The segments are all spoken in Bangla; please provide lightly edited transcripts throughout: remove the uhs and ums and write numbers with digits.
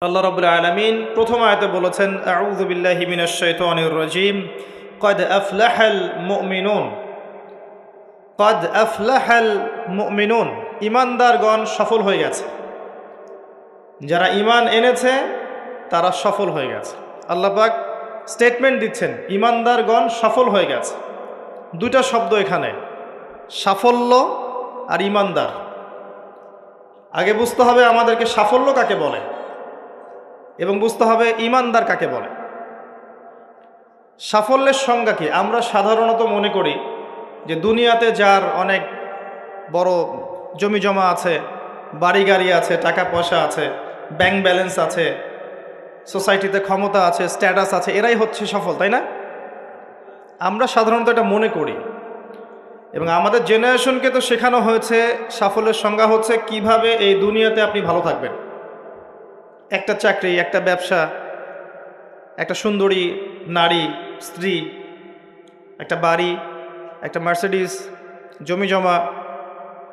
আল্লাহ রাব্বুল আলামিন প্রথম আয়াতে বলেছেন আউযু বিল্লাহি মিনাশ শাইতানির রাজীম ক্বাদ আফলাহাল মুমিনুন ক্বাদ আফলাহাল মুমিনুন ঈমানদারগণ সফল হয়ে গেছে। যারা ঈমান এনেছে তারা সফল হয়ে গেছে। আল্লাহ পাক স্টেটমেন্ট দিচ্ছেন ঈমানদারগণ সফল হয়ে গেছে। দুইটা শব্দ এখানে, সাফল্য আর ঈমানদার। আগে বুঝতে হবে আমাদেরকে সাফল্য কাকে বলে এবং বুঝতে হবে ঈমানদার কাকে বলে। সাফল্যের সংজ্ঞা কি? আমরা সাধারণত মনে করি যে দুনিয়াতে যার অনেক বড় জমি জমা আছে, বাড়ি গাড়ি আছে, টাকা পয়সা আছে, ব্যাংক ব্যালেন্স আছে, সোসাইটিতে ক্ষমতা আছে, স্ট্যাটাস আছে, এরাই হচ্ছে সফল, তাই না? আমরা সাধারণত এটা মনে করি এবং আমাদের জেনারেশনকে তো শেখানো হয়েছে সাফল্যের সংজ্ঞা হচ্ছে কিভাবে এই দুনিয়াতে আপনি ভালো থাকবেন। একটা চাকরি, একটা ব্যবসা, একটা সুন্দরী নারী, স্ত্রী, একটা বাড়ি, একটা মার্সিডিস, জমি জমা,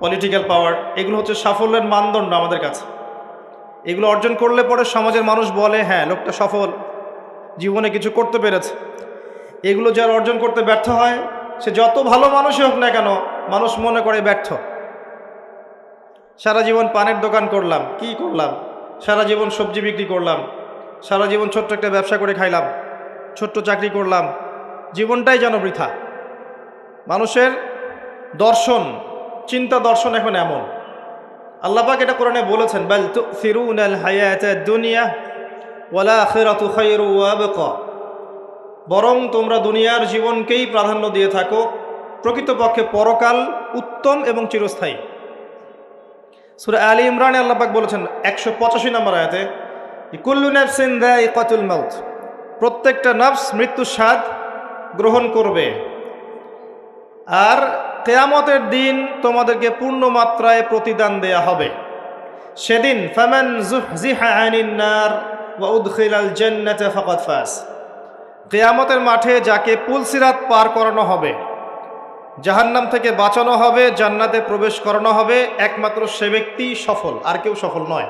পলিটিক্যাল পাওয়ার, এগুলো হচ্ছে সাফল্যের মানদণ্ড আমাদের কাছে। এগুলো অর্জন করলে পরে সমাজের মানুষ বলে হ্যাঁ লোকটা সফল, জীবনে কিছু করতে পেরেছে। এগুলো যারা অর্জন করতে ব্যর্থ হয়, সে যত ভালো মানুষই হোক না কেন, মানুষ মনে করে ব্যর্থ। সারা জীবন পানের দোকান করলাম, কি করলাম? সারা জীবন সবজি বিক্রি করলাম, সারা জীবন ছোট্ট একটা ব্যবসা করে খাইলাম, ছোট্ট চাকরি করলাম, জীবনটাই যেন বৃথা। মানুষের দর্শন, চিন্তা দর্শন এখন এমন। আল্লাহ পাক এটা কোরআনে বলেছেন, বাল তুসিরুনাল হায়াতাদ দুনিয়া ওয়াল আখিরাতু খায়রু ওয়া আবকা। বরং তোমরা দুনিয়ার জীবনকেই প্রাধান্য দিয়ে থাকো, প্রকৃতপক্ষে পরকাল উত্তম এবং চিরস্থায়ী। সূরা আলী ইমরানে আল্লাহ পাক বলেছেন 185 নম্বর আয়াতে, কুল্লু নাফসিন যায়িকাতুল মাউত, প্রত্যেকটা নফস মৃত্যুর স্বাদ গ্রহণ করবে। আর কিয়ামতের দিন তোমাদেরকে পূর্ণ মাত্রায় প্রতিদান দেয়া হবে। সেদিন ফামান যুহজিহা আনিন নার ওয়া উদখিলাল জান্নাতা ফাকাদ ফাজ। কিয়ামতের মাঠে যাকে পুলসিরাত পার করানো হবে, জাহান্নাম থেকে বাঁচানো হবে, জান্নাতে প্রবেশ করানো হবে, একমাত্র সে ব্যক্তি সফল, আর কেউ সফল নয়।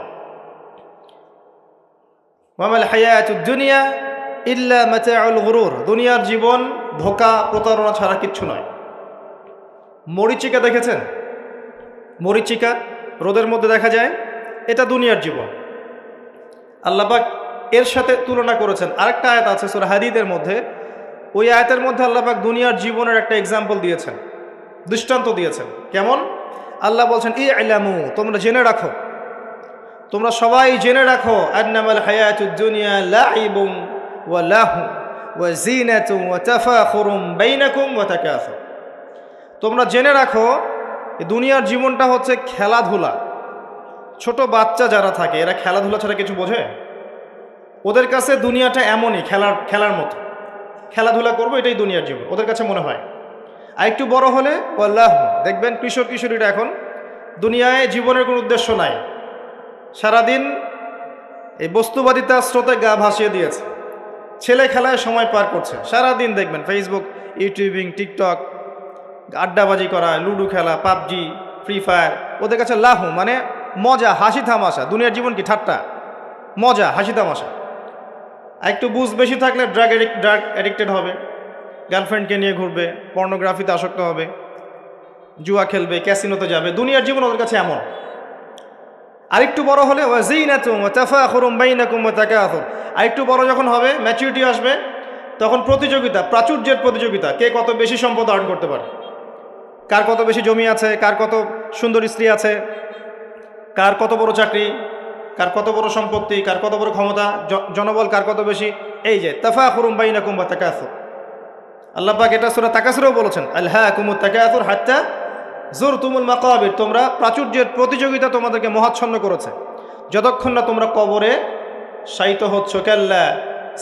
ওয়ামাল হায়াতুদ দুনিয়া ইল্লা মাতাউল গুরুর, দুনিয়ার জীবন ধোঁকা প্রতারণা ছাড়া কিচ্ছু নয়। মরীচিকা দেখেছেন? মরীচিকা রোদের মধ্যে দেখা যায়, এটা দুনিয়ার জীবন। আল্লাহ পাক এর সাথে তুলনা করেছেন। আরেকটা আয়াত আছে সূরা হাদীদের মধ্যে, ওই আয়াতের মধ্যে আল্লাহ পাক দুনিয়ার জীবনের একটা এক্সাম্পল দিয়েছেন, দৃষ্টান্ত দিয়েছেন। কেমন? আল্লাহ বলছেন ই'লামু, তোমরা জেনে রাখো, তোমরা সবাই জেনে রাখো, আন্নামাল হায়াতুদ দুনিয়া লাইবুন ওয়া লাহু ওয়া জিনাতুন ওয়া তাফাখুরুম বাইনাকুম ওয়া তাকাসুর। তোমরা জেনে রাখো দুনিয়ার জীবনটা হচ্ছে খেলাধুলা। ছোট বাচ্চা যারা থাকে এরা খেলাধুলা ছাড়া কিছু বোঝে? ওদের কাছে দুনিয়াটা এমনই, খেলার মতো। খেলাধুলা করবো, এটাই দুনিয়ার জীবন ওদের কাছে মনে হয়। আর একটু বড় হলে আল্লাহ, দেখবেন কিশোর কিশোরীরা এখন দুনিয়ায় জীবনের কোনো উদ্দেশ্য নাই, সারাদিন এই বস্তুবাদিতা স্রোতে গা ভাসিয়ে দিয়েছে, ছেলে খেলায় সময় পার করছে। সারাদিন দেখবেন ফেসবুক, ইউটিউবিং, টিকটক, আড্ডাবাজি করা, লুডো খেলা, পাবজি, ফ্রি ফায়ার। ওদের কাছে লাহু মানে মজা, হাসি তামাশা। দুনিয়ার জীবন কি? ঠাট্টা, মজা, হাসি তামাশা। আর একটু বুঝ বেশি থাকলে ড্রাগ অ্যাডিক্টেড হবে, গার্লফ্রেন্ডকে নিয়ে ঘুরবে, পর্নোগ্রাফিতে আসক্ত হবে, জুয়া খেলবে, ক্যাসিনোতে যাবে। দুনিয়ার জীবন ওদের কাছে এমন। আরেকটু বড় হলে ওয়াজিনাতুম ওয়া তাফাখুরুম বাইনাকুম ওয়া তাকাসুর। আরেকটু বড় যখন হবে, ম্যাচুরিটি আসবে, তখন প্রতিযোগিতা, প্রাচুর্যের প্রতিযোগিতা, কে কত বেশি সম্পদ অর্জন করতে পারে, কার কত বেশি জমি আছে, কার কত সুন্দর স্ত্রী আছে, কার কত বড় চাকরি, কার কত বড় সম্পত্তি, কার কত বড় ক্ষমতা, জনবল কার কত বেশি। এই যে তাফাখুরুম বাইনাকুম ওয়া তাকাসুর, আল্লাহ পাক এটা সূরা তাকাসুরেও বলেছেন, আলহাকুমুত তাকাসুর হাত্তা যুরতুমুল মাকাবির। তোমরা প্রাচুর্যের প্রতিযোগিতা তোমাদেরকে মোহাচ্ছন্ন করেছে যতক্ষণ না তোমরা কবরে শায়িত হচ্ছ। কাল্লা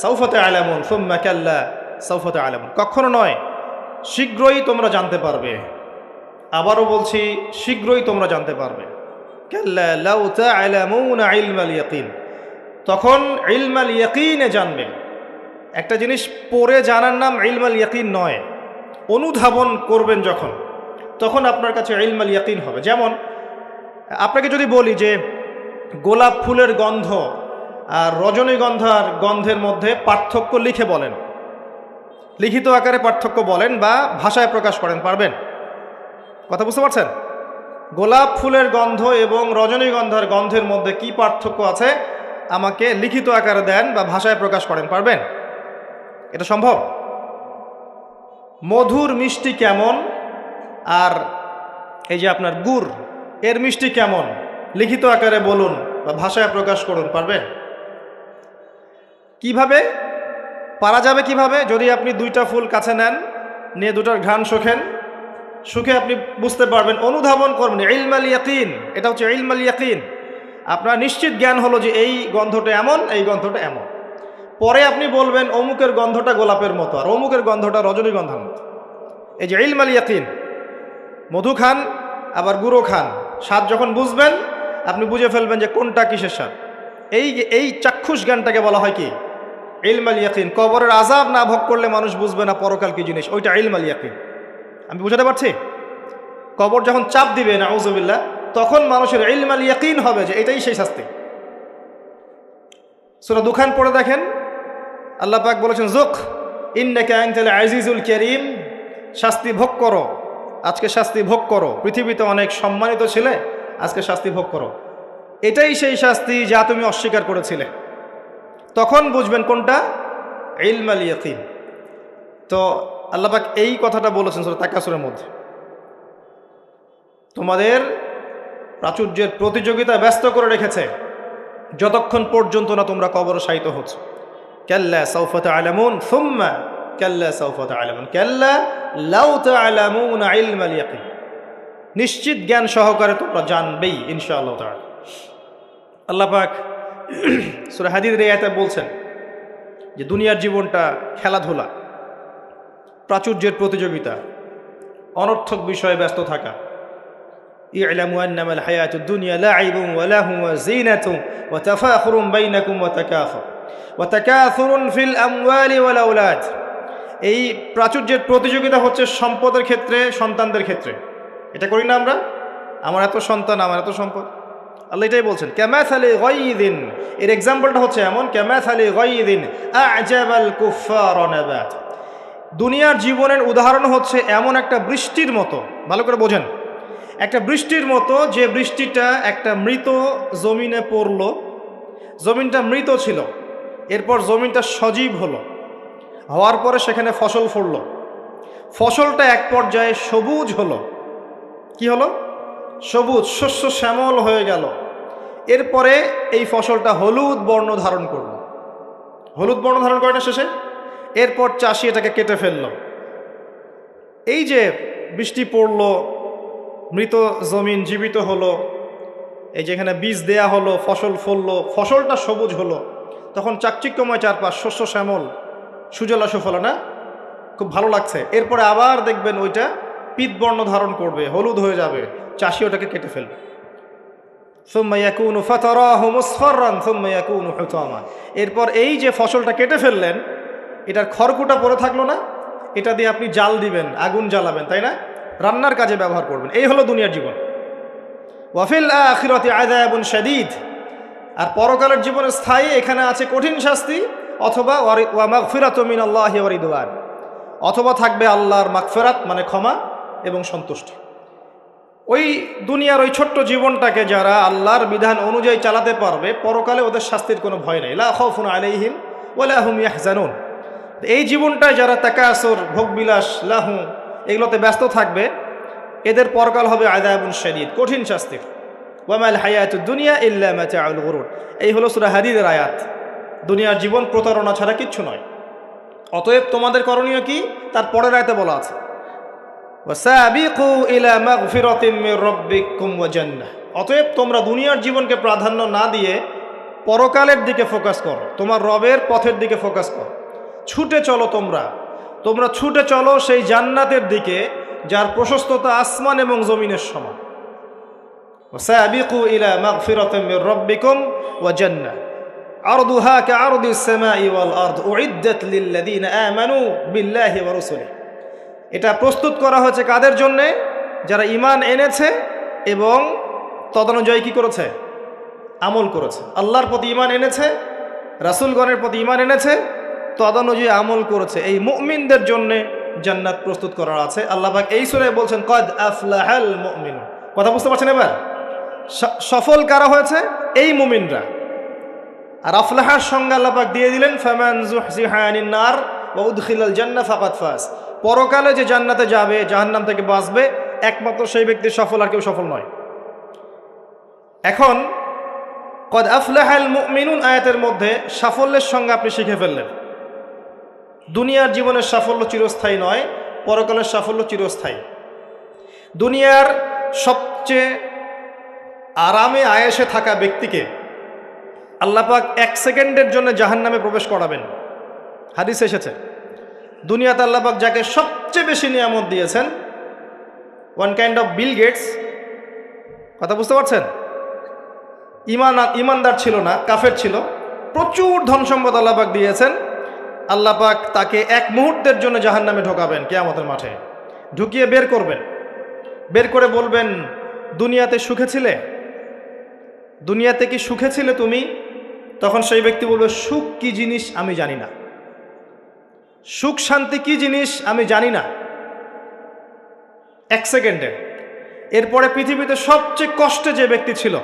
সাউফা তা'লামুন সুম্মা কাল্লা সাউফা তা'লামুন, কখনো নয়, শীঘ্রই তোমরা জানতে পারবে। আবারও বলছি, শীঘ্রই তোমরা জানতে পারবে। কাল্লা লাউ তা'লামুনা ইলমাল ইয়াকিন, তখন ইলমাল ইয়াকিনে জানবে। একটা জিনিস পড়ে জানার নাম ইলমাল ইয়াকিন নয়, অনুধাবন করবেন যখন, তখন আপনার কাছে ইলমাল ইয়াকিন হবে। যেমন আপনাকে যদি বলি যে গোলাপ ফুলের গন্ধ আর রজনীগন্ধার গন্ধের মধ্যে পার্থক্য লিখে বলেন, লিখিত আকারে পার্থক্য বলেন বা ভাষায় প্রকাশ করেন, পারবেন? কথা বুঝতে পারছেন? গোলাপ ফুলের গন্ধ এবং রজনীগন্ধার গন্ধের মধ্যে কি পার্থক্য আছে আমাকে লিখিত আকারে দেন বা ভাষায় প্রকাশ করেন, পারবেন? এটা সম্ভব? মধুর মিষ্টি কেমন আর এই যে আপনার গুড় এর মিষ্টি কেমন লিখিত আকারে বলুন বা ভাষায় প্রকাশ করুন, পারবেন? কিভাবে পারা যাবে? কিভাবে? যদি আপনি দুইটা ফুল কাছে নেন, নিয়ে দুটার ঘ্রাণ শোখেন, সুখে আপনি বুঝতে পারবেন, অনুধাবন করবেন। ইলমাল ইয়াকিন, এটা হচ্ছে ইলমাল ইয়াকিন। আপনার নিশ্চিত জ্ঞান হলো যে এই গন্ধটা এমন, এই গন্ধটা এমন। পরে আপনি বলবেন অমুকের গন্ধটা গোলাপের মতো আর অমুকের গন্ধটা রজনীগন্ধার মতো। এই যে ইলমাল ইয়াকিন, মধু খান আবার গুঁড়ো খান, স্বাদ যখন বুঝবেন আপনি বুঝে ফেলবেন যে কোনটা কিসের স্বাদ। এই চাক্ষুষ জ্ঞানটাকে বলা হয় কি? ইলমাল ইয়াকিন। কবরের আযাব না ভোগ করলে মানুষ বুঝবে না পরকাল কি জিনিস, ওইটা ইলমাল ইয়াকিন। আমি বুঝাতে পারছি? কবর যখন চাপ দিবে নাউযুবিল্লাহ, তখন মানুষের ইলমাল ইয়াকিন হবে যে এটাই সেই শাস্তি। সূরা দুখান পড়ে দেখেন, আল্লাহ পাক বলেছেন যুক ইন্নাকা আনতাল আজিজুল কারীম, শাস্তি ভোগ করো, আজকে শাস্তি ভোগ করো। পৃথিবীতে অনেক সম্মানিত ছিলে, আজকে শাস্তি ভোগ করো। এটাই সেই শাস্তি যা তুমি অস্বীকার করেছিলে। তখন বুঝবেন কোনটা ইলমাল ইয়াকিন। তো আল্লাহ পাক এই কথাটা বলেছেন সূরা তাকাসুরের মধ্যে, তোমাদের প্রাচুর্যের প্রতিযোগিতা ব্যস্ত করে রেখেছে যতক্ষণ পর্যন্ত না তোমরা কবরে শায়িত হচ্ছ। কাল্লা সাউফা তা'লামুন সুম্মা কাল্লা সাউফা তা'লামুন কাল্লা লাউ তা'লামুনা ইলমাল ইয়াকিন। নিশ্চিত জ্ঞান সহকারে তোমরা জানবেই ইনশাআল্লাহ তাআলা। আল্লাহ পাক সূরা হাদীদের এই আয়াতে বলছেন যে দুনিয়ার জীবনটা খেলাধুলা, প্রাচুর্যের প্রতিযোগিতা, অনর্থক বিষয়ে ব্যস্ত থাকা। ই'লামু আন্নামাল হায়াতুদ দুনিয়া লা'ibun ওয়া লাহু ওয়া যিনাতুন ওয়া তাফাখুরুন বাইনাকুম ওয়া তাকাথুরুন ফিল আমওয়ালি ওয়াল আওলাদ। এই প্রাচুর্যের প্রতিযোগিতা হচ্ছে সম্পদের ক্ষেত্রে, সন্তানদের ক্ষেত্রে। এটা করি না আমরা? আমার এত সন্তান, আমার এত সম্পদ। আল্লাহ এটাই বলছেন কামাসালি গায়যিন, এর এক্সাম্পলটা হচ্ছে এমন, কামাসালি গায়যিন আ'জাবাল কুফফার নাবাত। দুনিয়ার জীবনের উদাহরণ হচ্ছে এমন একটা বৃষ্টির মতো, ভালো করে বোঝেন, একটা বৃষ্টির মতো যে বৃষ্টিটা একটা মৃত জমিনে পড়লো, জমিনটা মৃত ছিল, এরপর জমিনটা সজীব হলো, হওয়ার পরে সেখানে ফসল ফলল, ফসলটা এক পর্যায়ে সবুজ হলো। কি হলো? সবুজ, শস্য শ্যামল হয়ে গেল। এরপরে এই ফসলটা হলুদ বর্ণ ধারণ করল। হলুদ বর্ণ ধারণ করে না শেষে? এরপর চাষি এটাকে কেটে ফেলল। এই যে বৃষ্টি পড়ল, মৃত জমিন জীবিত হলো, এই যেখানে বীজ দেয়া হলো, ফসল ফললো, ফসলটা সবুজ হলো, তখন চাকচিক্যময় চারপাশ, শস্য শ্যামল, সুজলা সুফলা, না? খুব ভালো লাগছে। এরপরে আবার দেখবেন ওইটা পিতবর্ণ ধারণ করবে, হলুদ হয়ে যাবে, চাষি ওটাকে কেটে ফেলবে। সুম্মা ইয়াকুনু ফাতারাহু মুসফাররান সুম্মা ইয়াকুনু হুতামা। এরপর এই যে ফসলটা কেটে ফেললেন, এটার খড়কুটা পড়ে থাকলো না, এটা দিয়ে আপনি জাল দিবেন, আগুন জ্বালাবেন, তাই না? রান্নার কাজে ব্যবহার করবেন। এই হলো দুনিয়ার জীবন। ওয়া ফিল আখিরাতি আযাবুন শাদীদ, আর পরকালের জীবনে স্থায়ী, এখানে আছে কঠিন শাস্তি, অথবা ওয়া মাগফিরাতুম মিনাল্লাহি ওয়া রিদওয়ান, অথবা থাকবে আল্লাহর মাগফিরাত মানে ক্ষমা এবং সন্তুষ্টি। ওই দুনিয়ার ওই ছোট্ট জীবনটাকে যারা আল্লাহর বিধান অনুযায়ী চালাতে পারবে, পরকালে ওদের শাস্তির কোনো ভয় নেই। লা খাউফুন আলাইহিম ওয়া লা হুম ইয়াহজানুন। এই জীবনটায় যারা তাকাসুর, ভোগবিলাস, লাহু, এগুলোতে ব্যস্ত থাকবে, এদের পরকাল হবে আযাবুন শাদীদ, কঠিন শাস্তির। ওয়া মাল হায়াতুদ দুনিয়া ইল্লা মাতাউল গুরুর। এই হলো সূরা হাদীদের আয়াত। দুনিয়ার জীবন প্রতারণা ছাড়া কিচ্ছু নয়। অতএব তোমাদের করণীয় কি? তার পরের আয়াতে বলা আছে ওয়াসাবিকু ইলা মাগফিরাতিম মির রাব্বিকুম ওয়া জান্নাহ। অতএব তোমরা দুনিয়ার জীবনকে প্রাধান্য না দিয়ে পরকালের দিকে ফোকাস করো, তোমার রবের পথের দিকে ফোকাস করো। ছুটে চলো, তোমরা ছুটে চলো সেই জান্নাতের দিকে যার প্রশস্ততা আসমান এবং জমিনের সমান। ওয়াসাবিকু ইলা মাগফিরাতিম মির রাব্বিকুম ওয়া জান্নাহ আরদুহা কাআরদিস সামাই ওয়াল আরদ উইদ্দাত লিল্লাযিনা আমানু বিল্লাহি ওয়া রাসূলিহি। এটা প্রস্তুত করা হয়েছে কাদের জন্যে? যারা ঈমান এনেছে এবং তদনুযায়ী কি করেছে? আমল করেছে। আল্লাহর প্রতি ঈমান এনেছে রাসূলগণের প্রতি ঈমান এনেছে, তদনুযায়ী আমল করেছে, এই মুমিনদের জন্য জান্নাত প্রস্তুত করা আছে। আল্লাহ পাক এই সূরায় বলছেন কদ আফলাহাল মুমিনুন। কথা বুঝতে পারছেন এবার? সফল কারা হয়েছে? এই মুমিনরা। আর আফলাহার সংজ্ঞা আল্লাহ পাক দিয়ে দিলেন ফামান যুহজিহা আনিন নার ওয়া উদখিলাল জান্নাহ ফাকাদ ফাজ। পরকালে যে জান্নাতে যাবে, জাহান্নাম থেকে বাঁচবে, একমাত্র সেই ব্যক্তি সফল, আর কেউ সফল নয়। এখন কদ আফলাহাল মুমিনুন আয়াতের মধ্যে সাফল্যের সংজ্ঞা আপনি শিখে ফেললেন। দুনিয়ার জীবনের সাফল্য চিরস্থায়ী নয়, পরকালের সাফল্য চিরস্থায়ী। দুনিয়ার সবচেয়ে আরামে আয়েশে থাকা ব্যক্তিকে আল্লাহ পাক 1 সেকেন্ডের জন্য জাহান্নামে প্রবেশ করাবেন। হাদিস এসেছে, দুনিয়াতে আল্লাহ পাক যাকে সবচেয়ে বেশি নিয়ামত দিয়েছেন, one kind of Bill Gates. কথা বুঝতে পারছেন? ইমানদার ছিল না, কাফের ছিল, প্রচুর ধন সম্পদ আল্লাহ পাক দিয়েছেন। আল্লাহ পাক তাকে 1 মুহূর্তের জন্য জাহান্নামে ঢোকাবেন কিয়ামতের মাঠে, ঢুকিয়ে বের করবেন। বের করে বলবেন, দুনিয়াতে সুখে ছিলে? দুনিয়াতে কি সুখে ছিলে তুমি? তখন সেই ব্যক্তি বলবে, সুখ কি জিনিস আমি জানি না, সুখ শান্তি কি জিনিস আমি জানি না। 1 সেকেন্ডে। এরপরে পৃথিবীতে সবচেয়ে কষ্টে যে ব্যক্তি ছিল,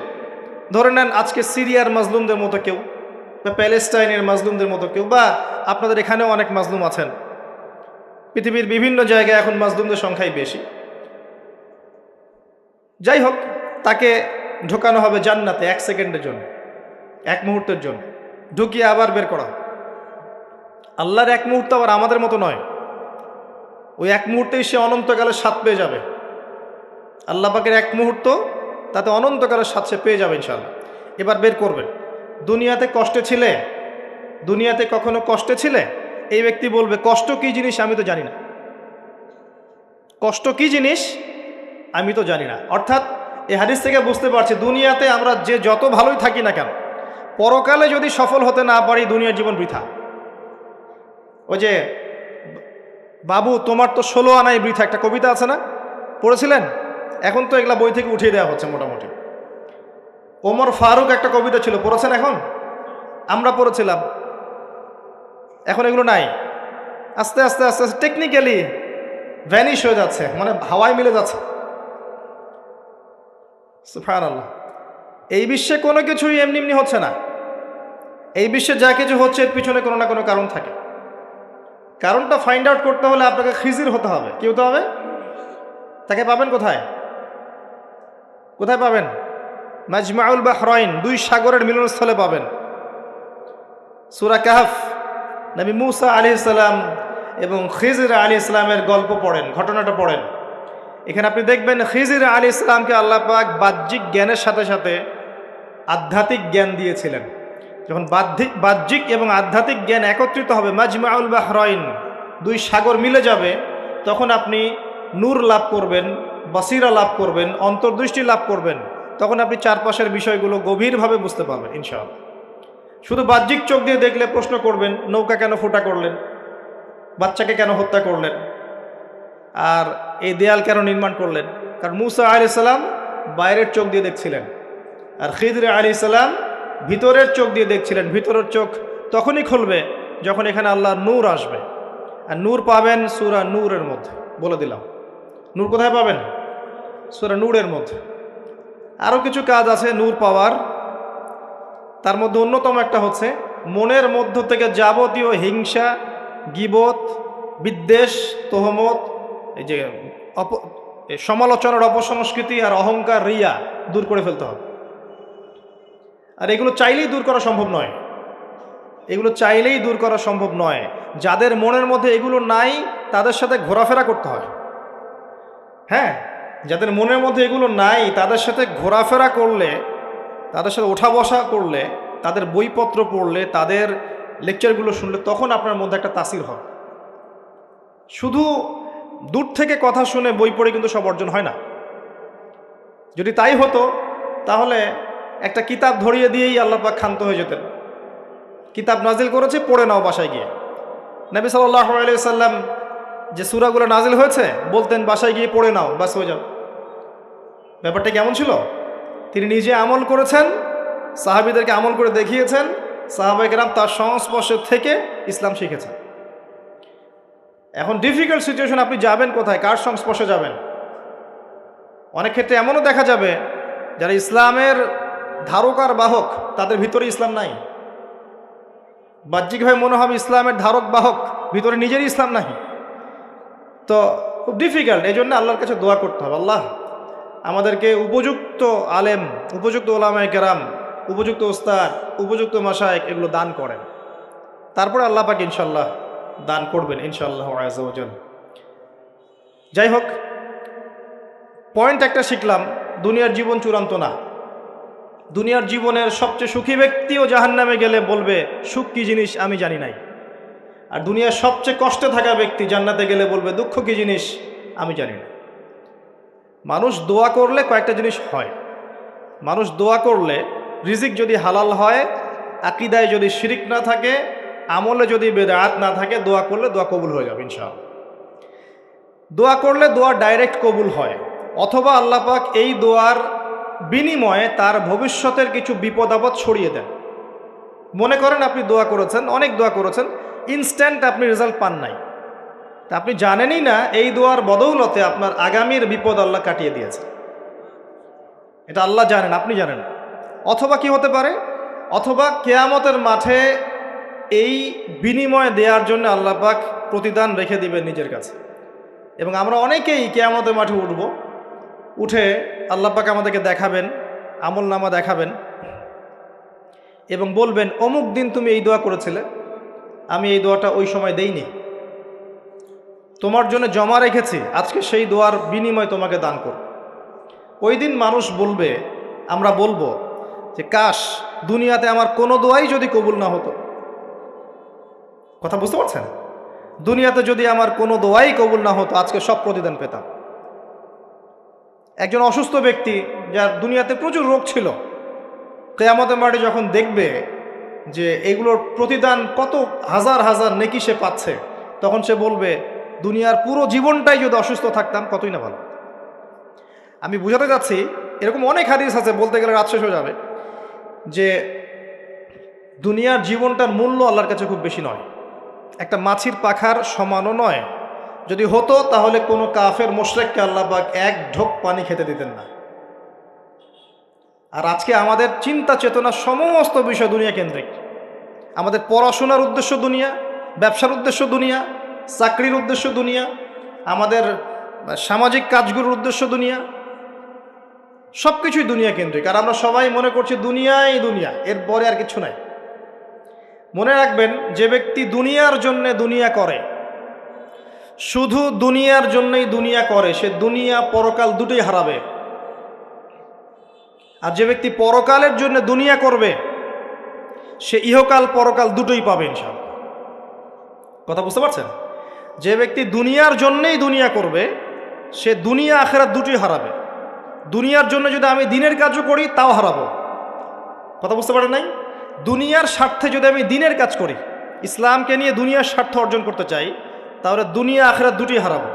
ধরে নেন আজকে সিরিয়ার মাজলুমদের মতো কেউ, বা প্যালেস্টাইনের মাজলুমদের মতো কেউ, বা আপনাদের এখানেও অনেক মাজলুম আছেন, পৃথিবীর বিভিন্ন জায়গায় এখন মাজলুমদের সংখ্যাই বেশি। যাই হোক, তাকে ঢোকানো হবে জান্নাতে 1 সেকেন্ডের জন্য, 1 মুহূর্তের জন্য, ঢুকিয়ে আবার বের করা। আল্লাহর 1 মুহূর্ত আবার আমাদের মতো নয়, ওই 1 মুহূর্তেই সে অনন্তকালের স্বাদ পেয়ে যাবে। আল্লাহ পাকের 1 মুহূর্ত, তাতে অনন্তকালের স্বাদ সে পেয়ে যাবে ইনশাআল্লাহ। এবার বের করবেন, দুনিয়াতে কষ্টে ছিলে? দুনিয়াতে কখনো কষ্টে ছিলে? এই ব্যক্তি বলবে, কষ্ট কি জিনিস আমি তো জানি না, কষ্ট কি জিনিস আমি তো জানি না। অর্থাৎ এই হাদিস থেকে বুঝতে পারছি, দুনিয়াতে আমরা যে যত ভালোই থাকি না কেন, পরকালে যদি সফল হতে না পারি, দুনিয়ার জীবন বৃথা। ওই যে বাবু তোমার তো 16 আনাই বৃথা, একটা কবিতা আছে না, পড়েছিলেন? এখন তো এগুলা বই থেকে উঠিয়ে দেওয়া হচ্ছে মোটামুটি। ওমর ফারুক একটা কবিতা ছিল, পড়েছেন? এখন আমরা পড়েছিলাম, এখন এগুলো নাই। আস্তে আস্তে আস্তে আস্তে টেকনিক্যালি ভ্যানিশ হয়ে যাচ্ছে, মানে হাওয়ায় মিলে যাচ্ছে। সুবহানাল্লাহ। এই বিশ্বে কোনো কিছুই এমনি এমনি হচ্ছে না। এই বিশ্বে যা কিছু হচ্ছে এর পিছনে কোনো না কোনো কারণ থাকে। কারণটা ফাইন্ড আউট করতে হলে আপনাকে খিজির হতে হবে। কি হতে হবে? তাকে পাবেন কোথায়? কোথায় পাবেন? মাজমাউল বাহরাইন, 2 সাগরের মিলনস্থলে পাবেন। সূরা কাহফ, নবী মুসা আলাইহিস সালাম এবং খিজির আলাইহিস সালামের গল্প পড়েন, ঘটনাটা পড়েন। এখানে আপনি দেখবেন খিজির আলাইহিস সালামকে আল্লাহ পাক বাহ্যিক জ্ঞানের সাথে সাথে আধ্যাত্মিক জ্ঞান দিয়েছিলেন। যখন বাহ্যিক এবং আধ্যাত্মিক জ্ঞান একত্রিত হবে, মাজমাউল বাহরাইন, 2 সাগর মিলে যাবে, তখন আপনি নূর লাভ করবেন, বাসিরা লাভ করবেন, অন্তর্দৃষ্টি লাভ করবেন। তখন আপনি চারপাশের বিষয়গুলো গভীরভাবে বুঝতে পারবেন ইনশাআল্লাহ। শুধু বাহ্যিক চোখ দিয়ে দেখলে প্রশ্ন করবেন, নৌকা কেন ফুটা করলেন, বাচ্চাকে কেন হত্যা করলেন, আর এই দেয়াল কেন নির্মাণ করলেন? কারণ মুসা আলাইহিস সালাম বাইরের চোখ দিয়ে দেখছিলেন, আর খিদর আলাইহিস সালাম ভিতরের চোখ দিয়ে দেখছিলেন। ভিতরের চোখ তখনই খুলবে যখন এখানে আল্লাহর নূর আসবে। আর নূর পাবেন সূরা নূরের মধ্যে, বলে দিলাম। নূর কোথায় পাবেন? সূরা নূরের মধ্যে। আরও কিছু কাজ আছে নূর পাওয়ার, তার মধ্যে অন্যতম একটা হচ্ছে মনের মধ্য থেকে যাবতীয় হিংসা, গীবত, বিদ্বেষ, তোহমত, এই যে সমালোচনার অপসংস্কৃতি আর অহংকার, রিয়া দূর করে ফেলতে হবে। আর এগুলো চাইলেই দূর করা সম্ভব নয়, এগুলো চাইলেই দূর করা সম্ভব নয়। যাদের মনের মধ্যে এগুলো নাই তাদের সাথে ঘোরাফেরা করতে হয়। হ্যাঁ, যাদের মনের মধ্যে এগুলো নাই তাদের সাথে ঘোরাফেরা করলে, তাদের সাথে ওঠা বসা করলে, তাদের বইপত্র পড়লে, তাদের লেকচারগুলো শুনলে, তখন আপনার মধ্যে একটা তাসির হয়। শুধু দূর থেকে কথা শুনে বই পড়ে কিন্তু সব অর্জন হয় না। যদি তাই হতো তাহলে একটা কিতাব ধরিয়ে দিয়েই আল্লাহ পাক ক্ষান্ত হয়ে যেতেন। কিতাব নাজিল করেছে, পড়ে নাও বাসায় গিয়ে। নবী সাল্লাল্লাহু আলাইহি সাল্লাম যে সূরাগুলো নাজিল হয়েছে বলতেন, বাসায় গিয়ে পড়ে নাও, বাস হয়ে যাও। ব্যাপারটা কেমন ছিল? তিনি নিজে আমল করেছেন, সাহাবীদেরকে আমল করে দেখিয়েছেন, সাহাবায়ে কেরাম তার সংস্পর্শে থেকে ইসলাম শিখেছেন। এখন ডিফিকাল্ট সিচুয়েশন, আপনি যাবেন কোথায়, কার সংস্পর্শে যাবেন? অনেক ক্ষেত্রে এমনও দেখা যাবে যারা ইসলামের ধারক আর বাহক, তাদের ভিতরে ইসলাম নাই। বাহ্যিকভাবে মনে হবে ইসলামের ধারক বাহক, ভিতরে নিজেরই ইসলাম নাই। তো খুব ডিফিকাল্ট। এই জন্য আল্লাহর কাছে দোয়া করতে হবে, আল্লাহ আমাদেরকে উপযুক্ত আলেম, উপযুক্ত ওলামায়ে কেরাম, উপযুক্ত ওস্তাদ, উপযুক্ত মাশায়েখ এগুলো দান করেন। তারপরে আল্লাহ পাক ইনশাল্লাহ দান করবেন ইনশাআল্লাহ আযজা ওয়া জাল। যাই হোক, পয়েন্ট একটা শিখলাম, দুনিয়ার জীবন চূড়ান্ত না। দুনিয়ার জীবনের সবচেয়ে সুখী ব্যক্তিও জাহান্নামে গেলে বলবে সুখ কী জিনিস আমি জানি নাই। আর দুনিয়ার সবচেয়ে কষ্টে থাকা ব্যক্তি জান্নাতে গেলে বলবে দুঃখ কী জিনিস আমি জানি না। মানুষ দোয়া করলে কয়েকটা জিনিস হয়। মানুষ দোয়া করলে রিজিক যদি হালাল হয়, আকীদায় যদি শিরিক না থাকে, আমলে যদি বেদাত না থাকে, দোয়া করলে দোয়া কবুল হয়ে যাবে ইনশাআল্লাহ। দোয়া করলে দোয়া ডাইরেক্ট কবুল হয়, অথবা আল্লাহ পাক এই দোয়ার বিনিময়ে তার ভবিষ্যতের কিছু বিপদ আপদ ছড়িয়ে দেন। মনে করেন আপনি দোয়া করেছেন, অনেক দোয়া করেছেন, ইনস্ট্যান্ট আপনি রেজাল্ট পান নাই, তা আপনি জানেনই না এই দোয়ার বদৌলতে আপনার আগামীর বিপদ আল্লাহ কাটিয়ে দিয়েছে। এটা আল্লাহ জানেন, আপনি জানেন। অথবা কি হতে পারে, অথবা কিয়ামতের মাঠে এই বিনিময় দেওয়ার জন্য আল্লাহ পাক প্রতিদান রেখে দিবেন নিজের কাছে। এবং আমরা অনেকেই কিয়ামতের মাঠে উঠব, উঠে আল্লাহ পাক আমাদেরকে দেখাবেন, আমল নামা দেখাবেন এবং বলবেন অমুক দিন তুমি এই দোয়া করেছিলে, আমি এই দোয়াটা ওই সময় দেইনি, তোমার জন্য জমা রেখেছি, আজকে সেই দোয়ার বিনিময় তোমাকে দান করব। ওই দিন মানুষ বলবে, আমরা বলবো যে কাশ দুনিয়াতে আমার কোনো দোয়াই যদি কবুল না হতো। কথা বুঝতে পারছেন? দুনিয়াতে যদি আমার কোনো দোয়াই কবুল না হতো, আজকে সব প্রতিদান পেতাম। একজন অসুস্থ ব্যক্তি যার দুনিয়াতে প্রচুর রোগ ছিল, কিয়ামতের মাঠে যখন দেখবে যে এগুলোর প্রতিদান কত হাজার হাজার নেকি সে পাচ্ছে, তখন সে বলবে দুনিয়ার পুরো জীবনটাই যদি অসুস্থ থাকতাম কতই না ভালো। আমি বুঝাতে যাচ্ছি, এরকম অনেক হাদিস আছে, বলতে গেলে রাত শেষ হয়ে যাবে, যে দুনিয়ার জীবনটার মূল্য আল্লাহর কাছে খুব বেশি নয়, একটা মাছির পাখার সমানও নয়। যদি হতো তাহলে কোনো কাফের মুশরিককে আল্লাহ পাক এক ঢোক পানি খেতে দিতেন না। আর আজকে আমাদের চিন্তা চেতনা সমস্ত বিষয় দুনিয়া কেন্দ্রিক। আমাদের পড়াশোনার উদ্দেশ্য দুনিয়া, ব্যবসার উদ্দেশ্য দুনিয়া, চাকরির উদ্দেশ্য দুনিয়া, আমাদের সামাজিক কাজগুলোর উদ্দেশ্য দুনিয়া, সব কিছুই দুনিয়া কেন্দ্রিক। আর আমরা সবাই মনে করছি দুনিয়াই দুনিয়া, এরপরে আর কিছু নাই। মনে রাখবেন, যে ব্যক্তি দুনিয়ার জন্য দুনিয়া করে, শুধু দুনিয়ার জন্যই দুনিয়া করে, সে দুনিয়া পরকাল দুটোই হারাবে। আর যে ব্যক্তি পরকালের জন্য দুনিয়া করবে, সে ইহকাল পরকাল দুটোই পাবে ইনশাআল্লাহ। কথা বুঝতে পারছেন? যে ব্যক্তি দুনিয়ার জন্যই দুনিয়া করবে, সে দুনিয়া আখিরাত দুটোই হারাবে। দুনিয়ার জন্য যদি আমি দিনের কাজও করি তাও হারাবো। কথা বুঝতে পারেন নাই? দুনিয়ার স্বার্থে যদি আমি দিনের কাজ করি, ইসলামকে নিয়ে দুনিয়ার স্বার্থ অর্জন করতে চাই, তাহলে দুনিয়া আখিরাত দুটোই হারাবো।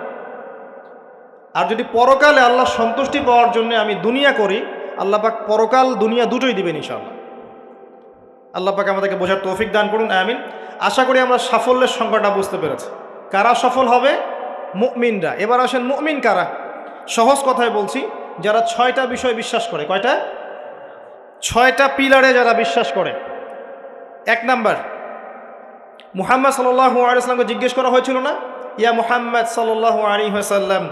আর যদি পরকালে আল্লাহ সন্তুষ্টি পাওয়ার জন্য আমি দুনিয়া করি, আল্লাহ পাক পরকাল দুনিয়া দুটোই দিবেন ইনশাআল্লাহ। আল্লাহ পাক আমাদেরকে বোঝার তৌফিক দান করুন, আমিন। আশা করি আমরা সাফল্যের সংজ্ঞাটা বুঝতে পেরেছি। কারা সফল হবে? মুমিনরা। এবার আসেন, মুমিন কারা? সহজ কথায় বলছি, যারা 6টা বিষয় বিশ্বাস করে। কয়টা? 6টা পিলারে যারা বিশ্বাস করে। 1 নাম্বার, মুহাম্মদ সাল্লাল্লাহু আলাইহি ওয়াসাল্লামকে জিজ্ঞেস করা হয়েছিল না, ইয়া মুহাম্মদ সাল্লাল্লাহু আলাইহি ওয়াসাল্লাম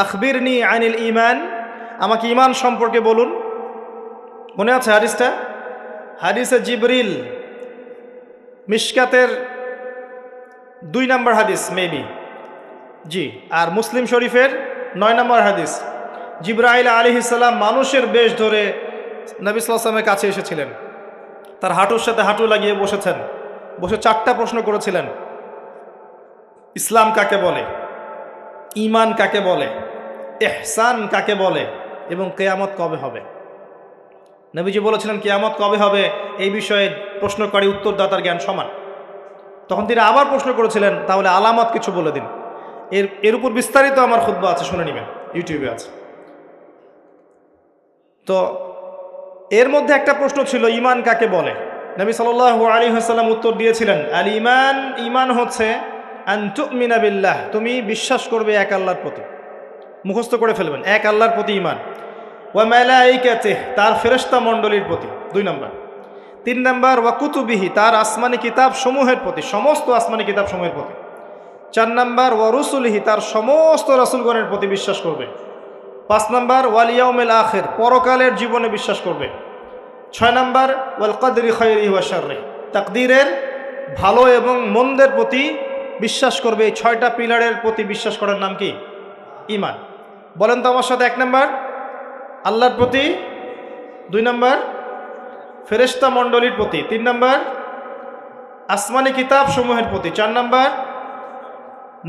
আখবিরনি আনিল ঈমান, আমাকে ঈমান সম্পর্কে বলুন। মনে আছে হাদিসটা? হাদিসে জিবরিল, মিশকাতের 2 নম্বর হাদিস মেবি, জি। আর মুসলিম শরীফের 9 নম্বর হাদিস। জিবরাইল আলাইহিস সালাম মানুষের বেশ ধরে নবী সাল্লাল্লাহু আলাইহি ওয়াসাল্লামের কাছে এসেছিলেন, তার হাঁটুর সাথে হাঁটু লাগিয়ে বসেছেন, বসে 4টা প্রশ্ন করেছিলেন। ইসলাম কাকে বলে, ঈমান কাকে বলে, ইহসান কাকে বলে, এবং কিয়ামত কবে হবে। নবীজি বলেছিলেন কিয়ামত কবে হবে এই বিষয়ে প্রশ্নকারী উত্তরদাতার জ্ঞান সমান। তখন তিনি আবার প্রশ্ন করেছিলেন, তাহলে আলামত কিছু বলে দিন। এর উপর বিস্তারিত আমার খুতবা আছে, শুনে নেবেন, ইউটিউবে আছে। তো এর মধ্যে একটা প্রশ্ন ছিল ঈমান কাকে বলে। নবী সাল্লাল্লাহু আলাইহি ওয়াসাল্লাম উত্তর দিয়েছিলেন, আল ঈমান, ঈমান হচ্ছে আন তুমিনা বিল্লাহ, তুমি বিশ্বাস করবে এক আল্লাহর প্রতি, মুখস্থ করে ফেলবেন, এক আল্লাহর প্রতি ঈমান, ওয়া মালাইকাতিহি, তার ফেরেশতা মণ্ডলীর প্রতি 2 নাম্বার। 3 নাম্বার ওয়া কুতুবিহি, তার আসমানি কিতাব সমূহের প্রতি, সমস্ত আসমানি কিতাব সমূহের প্রতি। 4 নাম্বার ওয়া রুসুলিহি, তার সমস্ত রাসূলগণের প্রতি বিশ্বাস করবে। 5 নাম্বার ওয়াল ইয়াউমিল আখির, পরকালের জীবনে বিশ্বাস করবে। 6 নাম্বার ওয়াল কদরি খায়রিহি ওয়া শাররিহি, তাকদীরের ভালো এবং মন্দের প্রতি বিশ্বাস করবে। এই 6টা পিলারের প্রতি বিশ্বাস করার নাম কি? ঈমান। বলেন তো আমার সাথে। 1 নাম্বার আল্লাহর প্রতি, 2 নাম্বার ফেরেশতা মণ্ডলীর প্রতি, 3 নাম্বার আসমানি কিতাব সমূহের প্রতি, 4 নাম্বার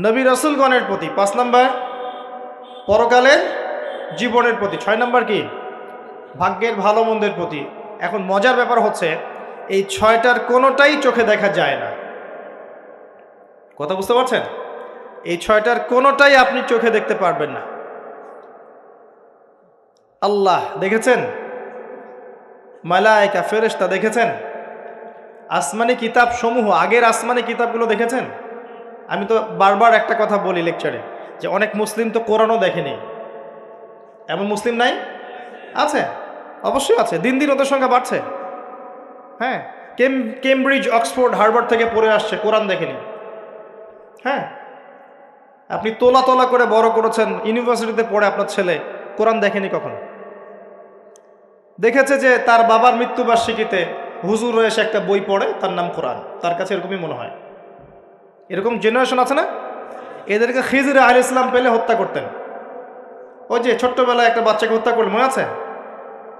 নবী রাসূলগণের প্রতি, 5 নাম্বার পরকালের জীবনের প্রতি, 6 নাম্বার কি? ভাগ্যের ভালো মন্দের প্রতি। এখন মজার ব্যাপার হচ্ছে এই 6টার কোনোটাই চোখে দেখা যায় না। কথা বুঝতে পারছেন? এই 6টার কোনোটাই আপনি চোখে দেখতে পারবেন না। আল্লাহ দেখেছেন, মালায়েকা ফেরেশতা দেখেছেন, আসমানি কিতাব সমূহ, আগের আসমানি কিতাবগুলো দেখেছেন। আমি তো বারবার একটা কথা বলি লেকচারে, যে অনেক মুসলিম তো কোরআনও দেখেনি। এমন মুসলিম নাই? আছে, অবশ্যই আছে, দিন দিন ওদের সংখ্যা বাড়ছে। হ্যাঁ, কেমব্রিজ, অক্সফোর্ড, হার্ভার্ড থেকে পড়ে আসছে, কোরআন দেখেনি। হ্যাঁ, আপনি তোলা তোলা করে বড় করেছেন, ইউনিভার্সিটিতে পড়ে আপনার ছেলে কোরআন দেখেনি কখনো। দেখেছে যে তার বাবার মৃত্যুবার্ষিকীতে হুজুর এসে একটা বই পড়ে, তার নাম কোরআন, তার কাছে এরকমই মনে হয়। এরকম জেনারেশন আছে না? এদেরকে খিজির আলাইহিস সালাম পেলে হত্যা করতেন। ওই যে ছোট্টবেলায় একটা বাচ্চাকে হত্যা করলেন, মনে আছে?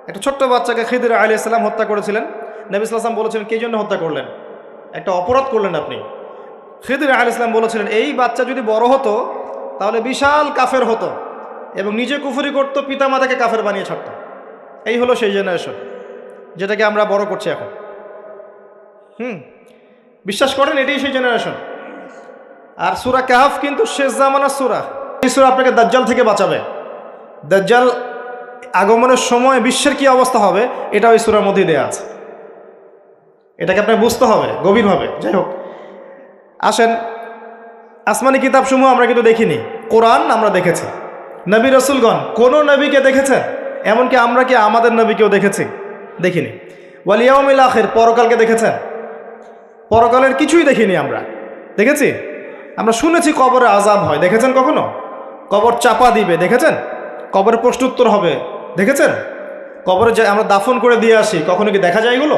একটা ছোট্ট বাচ্চাকে খিজির আলাইহিস সালাম হত্যা করেছিলেন। নবী সাল্লাল্লাহু আলাইহি ওয়াসাল্লাম বলেছিলেন, কে জন্য হত্যা করলেন? একটা অপরাধ করলেন আপনি। খিজির আলাইহিস সালাম বলেছিলেন, এই বাচ্চা যদি বড় হতো তাহলে বিশাল কাফের হতো এবং নিজে কুফরি করতো, পিতামাতাকে কাফের বানিয়ে ছাড়তো। এই হলো সেই জেনারেশন যেটাকে আমরা বড় করছি এখন। বিশ্বাস করেন এটাই সেই জেনারেশন। আর সূরা কাহফ কিন্তু শেষ জামানার সূরা। এই সূরা আপনাকে দাজ্জাল থেকে বাঁচাবে। দাজ্জাল আগমনের সময় বিশ্বের কি অবস্থা হবে এটা ওই সূরার মধ্যেই দেয়া আছে। এটাকে আপনাকে বুঝতে হবে গভীরভাবে। যাই হোক, আসেন, আসমানি কিতাব সমূহ আমরা কিন্তু দেখিনি, কোরআন আমরা দেখেছি। নবী রাসূলগণ কোন নবীকে দেখেছেন? এমনকি আমরা কি আমাদের নবীকেও দেখেছি? দেখিনি। ওয়াল ইয়াউমিল আখির, পরকালকে দেখেছেন? পরকালের কিছুই দেখিনি আমরা। দেখেছি? আমরা শুনেছি কবরে আযাব হয়, দেখেছেন কখনো? কবর চাপা দিবে, দেখেছেন? কবরে প্রশ্নোত্তর হবে, দেখেছেন? কবরে যে আমরা দাফন করে দিয়ে আসি, কখনো কি দেখা যায় এগুলো?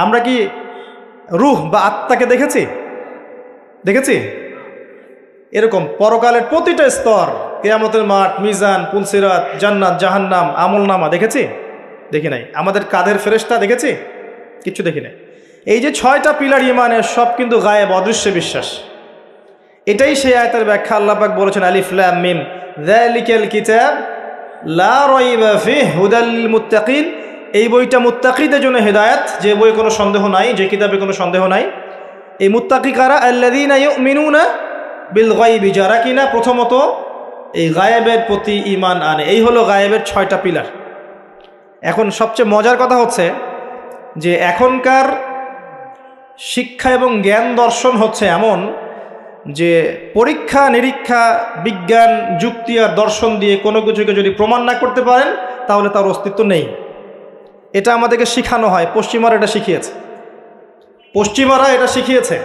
আমরা কি রূহ বা আত্মাকে দেখেছি? দেখেছি? এরকম পরকালের প্রতিটা স্তর, কিয়ামতের মাঠ, মিজান, পুলসিরাত, জান্নাত, জাহান্নাম, আমলনামা দেখেছি? দেখি নাই। আমাদের কাঁধের ফেরেশতা দেখেছি? কিচ্ছু দেখি নাই। এই যে 6টা পিলার ঈমানের, সব কিন্তু গায়েব, অদৃশ্য বিশ্বাস। এটাই সেই আয়াতের ব্যাখ্যা। আল্লাহ পাক বলেছেন, আলিফ লাম মিম যালিকাল কিতাব লা রাইবা ফিহি হুদাল লিল মুত্তাকিন, এই বইটা মুত্তাকিদের জন্য হেদায়েত, যে বইয়ে কোনো সন্দেহ নাই, যে কিতাবে কোনো সন্দেহ নাই। এই মুত্তাকি কারা? আল্লাযীনা ইউমিনুনা বিল গায়বি, যারা কিনা প্রথমত এই গায়েবের প্রতি ঈমান আনে। এই হলো গায়েবের 6টা পিলার। এখন সবচেয়ে মজার কথা হচ্ছে যে এখনকার শিক্ষা এবং জ্ঞান দর্শন হচ্ছে এমন যে পরীক্ষা নিরীক্ষা, বিজ্ঞান, যুক্তি আর দর্শন দিয়ে কোনো কিছুকে যদি প্রমাণ না করতে পারেন তাহলে তার অস্তিত্ব নেই। এটা আমাদেরকে শেখানো হয়, পশ্চিমারা এটা শিখিয়েছে। পশ্চিমারা এটা শিখিয়েছে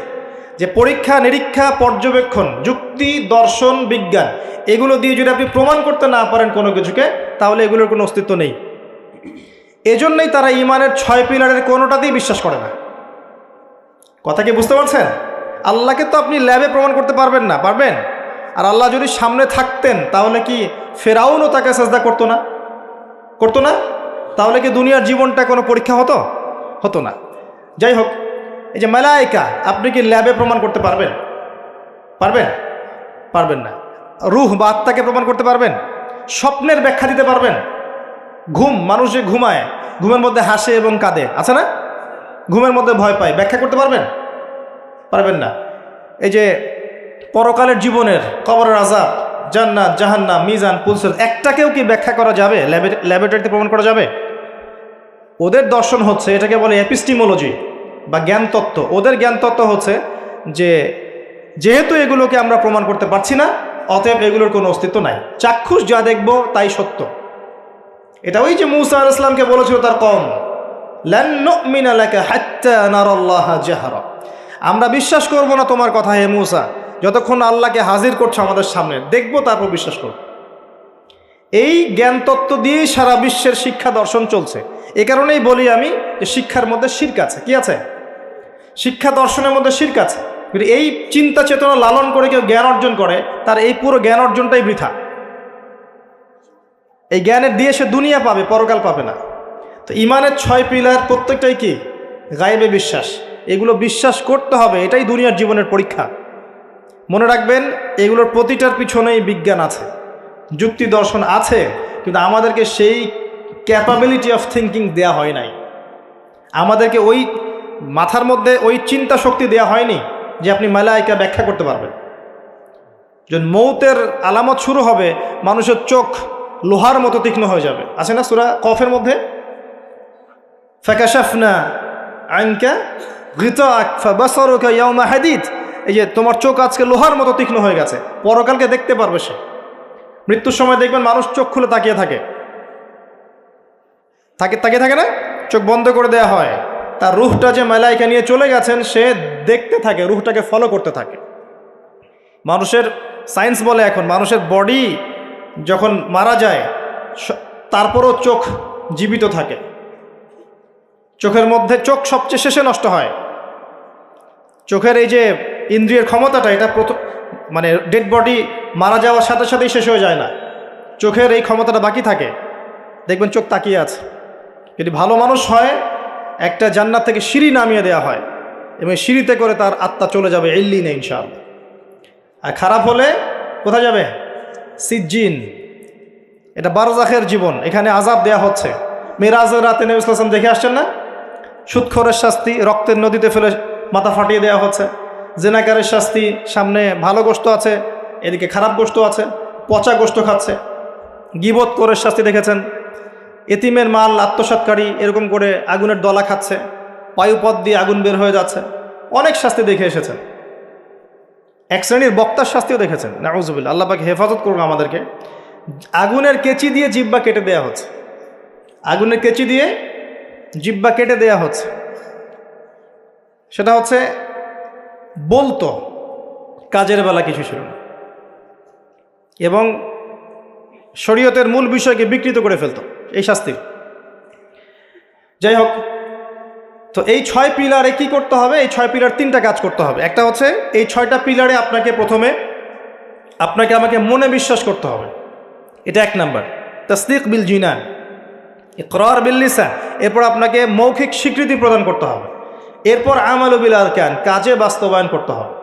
যে পরীক্ষা নিরীক্ষা, পর্যবেক্ষণ, যুক্তি, দর্শন, বিজ্ঞান, এগুলো দিয়ে যদি আপনি প্রমাণ করতে না পারেন কোনো কিছুকে, তাহলে এগুলোর কোনো অস্তিত্ব নেই। এজন্যই তারা ঈমানের 6 পিলারের কোনোটাতেই বিশ্বাস করে না। কথা কি বুঝতে পারছেন? আল্লাহকে তো আপনি ল্যাবে প্রমাণ করতে পারবেন না, পারবেন? আর আল্লাহ যদি সামনে থাকতেন তাহলে কি ফেরাউনও তাকে সাজদা করতো না? করতো না? তাহলে কি দুনিয়ার জীবনটা কোনো পরীক্ষা হতো? হতো না। যাই হোক, এই যে মালায়েকা, আপনি কি ল্যাবে প্রমাণ করতে পারবেন? পারবেন? পারবেন না। রূহ বা আত্মাকে প্রমাণ করতে পারবেন? স্বপ্নের ব্যাখ্যা দিতে পারবেন? ঘুম, মানুষ যে ঘুমায়, ঘুমের মধ্যে হাসে এবং কাঁদে, আছে না? ঘুমের মধ্যে ভয় পায়, ব্যাখ্যা করতে পারবেন? পারবেন না। এই যে পরকালের জীবনের, কবরের আযাব, জান্নাত, জাহান্নাম, মিজান, পুলসিরাত, একটাকেও কি ব্যাখ্যা করা যাবে? ল্যাবরেটরিতে প্রমাণ করা যাবে? ওদের দর্শন হচ্ছে, এটাকে বলে এপিস্টিমোলজি বা জ্ঞানতত্ত্ব। ওদের জ্ঞানতত্ত্ব হচ্ছে যে যেহেতু এগুলোকে আমরা প্রমাণ করতে পারছি না, অতএব এগুলোর কোনো অস্তিত্ব নাই, চাক্ষুষ যা দেখব তাই সত্য। এটা ওই যে মূসা আলাইহিস সালামকে বলেছিল তার কওম, লান নুমিনা লাকা হাত্তা নারাল্লাহা জাহরা, আমরা বিশ্বাস করব না তোমার কথা হে মূসা, যতক্ষণ আল্লাহকে হাজির করছো আমাদের সামনে, দেখব তারপর বিশ্বাস করব। এই জ্ঞানতত্ত্ব দিয়েই সারা বিশ্বের শিক্ষা দর্শন চলছে। এ কারণেই বলি আমি যে শিক্ষার মধ্যে শিরক আছে। কি আছে? শিক্ষা দর্শনের মধ্যে শিরক আছে। কিন্তু এই চিন্তা চেতনা লালন করে কেউ জ্ঞান অর্জন করে, তার এই পুরো জ্ঞান অর্জনটাই বৃথা। এই জ্ঞানের দিয়ে সে দুনিয়া পাবে, পরকাল পাবে না। তো ইমানের 6 পিলার প্রত্যেকটাই কি? গায়েবে বিশ্বাস। এগুলো বিশ্বাস করতে হবে, এটাই দুনিয়ার জীবনের পরীক্ষা। মনে রাখবেন, এগুলোর প্রতিটার পিছনেই বিজ্ঞান আছে, যুক্তি দর্শন আছে, কিন্তু আমাদেরকে সেই ক্যাপাবিলিটি অফ থিঙ্কিং দেয়া হয় নাই। আমাদেরকে ওই মাথার মধ্যে ওই চিন্তা শক্তি দেয়া হয়নি যে আপনি মালায়েকা ব্যাখ্যা করতে পারবেন। যখন মৌতের আলামত শুরু হবে, মানুষের চোখ লোহার মতো তীক্ষ্ণ হয়ে যাবে। আছে না সূরা কফের মধ্যে, ফাকাশাফনা আনকা গিতাআক ফাবাসারুকা ইয়াওমা হাদিদ, এই যে তোমার চোখ আজকে লোহার মতো তীক্ষ্ণ হয়ে গেছে, পরকালকে দেখতে পারবে সে। মৃত্যুর সময় দেখবেন মানুষ চোখ খুলে তাকিয়ে থাকে না, চোখ বন্ধ করে দেয়া হয়। তার রুহটা যে মালায়েকা নিয়ে চলে গেছেন সে দেখতে থাকে, রুহটাকে ফলো করতে থাকে। মানুষের সায়েন্স বলে এখন মানুষের বডি যখন মারা যায় তারপরও চোখ জীবিত থাকে। চোখের মধ্যে চোখ সবচেয়ে শেষে নষ্ট হয়। চোখের এই যে ইন্দ্রিয়ের ক্ষমতাটা, এটা প্রথম মানে ডেড বডি মারা যাওয়ার সাথে সাথেই শেষ হয়ে যায় না, চোখের এই ক্ষমতাটা বাকি থাকে। দেখবেন চোখ তাকিয়ে আছে। যদি ভালো মানুষ হয়, একটা জান্নাত থেকে সিঁড়ি নামিয়ে দেওয়া হয় এবং সিঁড়িতে করে তার আত্মা চলে যাবে ইল্লিনে ইনশাআল্লাহ। আর খারাপ হলে কোথায় যাবে? সিজ্জিন। এটা বারজাখের জীবন, এখানে আযাব দেয়া হচ্ছে। মেরাজের রাতে নবী সাল্লাল্লাহু আলাইহি ওয়াসাল্লাম দেখে আসছেন না? সুদখোরের শাস্তি রক্তের নদীতে ফেলে মাথা ফাটিয়ে দেওয়া হচ্ছে। জেনাকারের শাস্তি, সামনে ভালো গোশত আছে, এদিকে খারাপ গোশত আছে, পচা গোশত খাচ্ছে। গীবত করে শাস্তি দেখেছেন, এতিমের মাল আত্মসাৎকারী এরকম করে আগুনের দলা খাচ্ছে, বায়ুপথ দিয়ে আগুন বের হয়ে যাচ্ছে। অনেক শাস্তি দেখে এসেছেন। এক শ্রেণীর বক্তার শাস্তিও দেখেছেন। নাউজুবিল্লাহ, আল্লাহ পাক হেফাজত করুন আমাদেরকে। আগুনের কেচি দিয়ে জিহ্বা কেটে দেয়া হচ্ছে, আগুনের কেচি দিয়ে জিহ্বা কেটে দেয়া হচ্ছে। সেটা হচ্ছে বলতো, কাজের বেলা কিছু ছিল না, এবং শরীয়তের মূল বিষয়কে বিকৃত করে ফেলতো এই শাস্তি। যাই হোক, তো এই 6 পিলারে কি করতে হবে? এই 6 পিলার 3টা কাজ করতে হবে। একটা হচ্ছে এই 6টা পিলারে আপনাকে প্রথমে আমাকে মনে বিশ্বাস করতে হবে, এটা 1 নাম্বার। তাসদিক বিল জিনান, ইকরার বিল লিসান। এরপর আপনাকে মৌখিক স্বীকৃতি প্রদান করতে হবে। এরপর আমালু বিল আরকান, কাজে বাস্তবায়ন করতে হবে।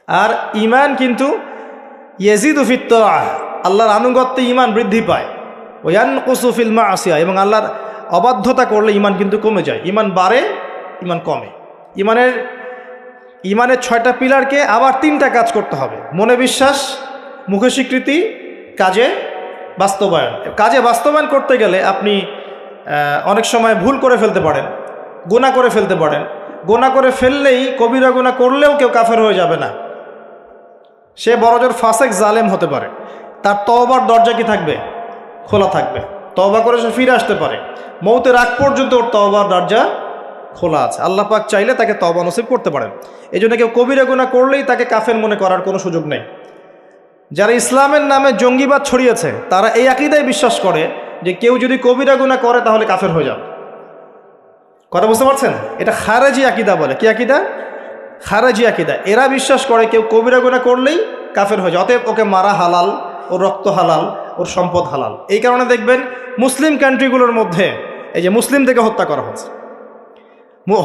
আর ঈমান কিন্তু ইয়াজিদু ফিত তাআহ, আল্লাহর আনুগত্যে ঈমান বৃদ্ধি পায়। ওয়া ইয়ানকুসু ফিল মাসিয়া, এবং আল্লাহর অবাধ্যতা করলে ঈমান কিন্তু কমে যায়। ঈমান বাড়ে, ঈমান কমে। ঈমানের 6টা পিলারকে আবার 3টা কাজ করতে হবে: মনে বিশ্বাস, মুখে স্বীকৃতি, কাজে বাস্তবায়ন। কাজে বাস্তবায়ন করতে গেলে আপনি অনেক সময় ভুল করে ফেলতে পারেন, গুনাহ করে ফেলতে পারেন। গুনাহ করে ফেললেই, কবিরা গুনাহ করলেও কেউ কাফের হয়ে যাবে না, সে বড়জোর ফাসেক জালেম হতে পারে। তার তওবার দরজা কি থাকবে? খোলা থাকবে। তওবা করে সে ফিরে আসতে পারে। মৌতের আগ পর্যন্ত ওর তওবার দরজা খোলা আছে। আল্লাহ পাক চাইলে তাকে তওবা নসিব করতে পারেন। এই জন্য কেউ কবিরা গুনাহ করলেই তাকে কাফের মনে করার কোনো সুযোগ নেই। যারা ইসলামের নামে জঙ্গিবাদ ছড়িয়েছে তারা এই আকীদায় বিশ্বাস করে যে কেউ যদি কবিরা গুনাহ করে তাহলে কাফের হয়ে যাবে। কথা বুঝতে পারছেন? এটা খারেজি আকীদা বলে। কি আকীদা? খারেজি আকীদা। এরা বিশ্বাস করে কেউ কবিরা গুনাহ করলেই কাফের হয়ে যায়, অতএব ওকে মারা হালাল, ওর রক্ত হালাল, ওর সম্পদ হালাল। এই কারণে দেখবেন মুসলিম কান্ট্রিগুলোর মধ্যে এই যে মুসলিম থেকে হত্যা করা হচ্ছে,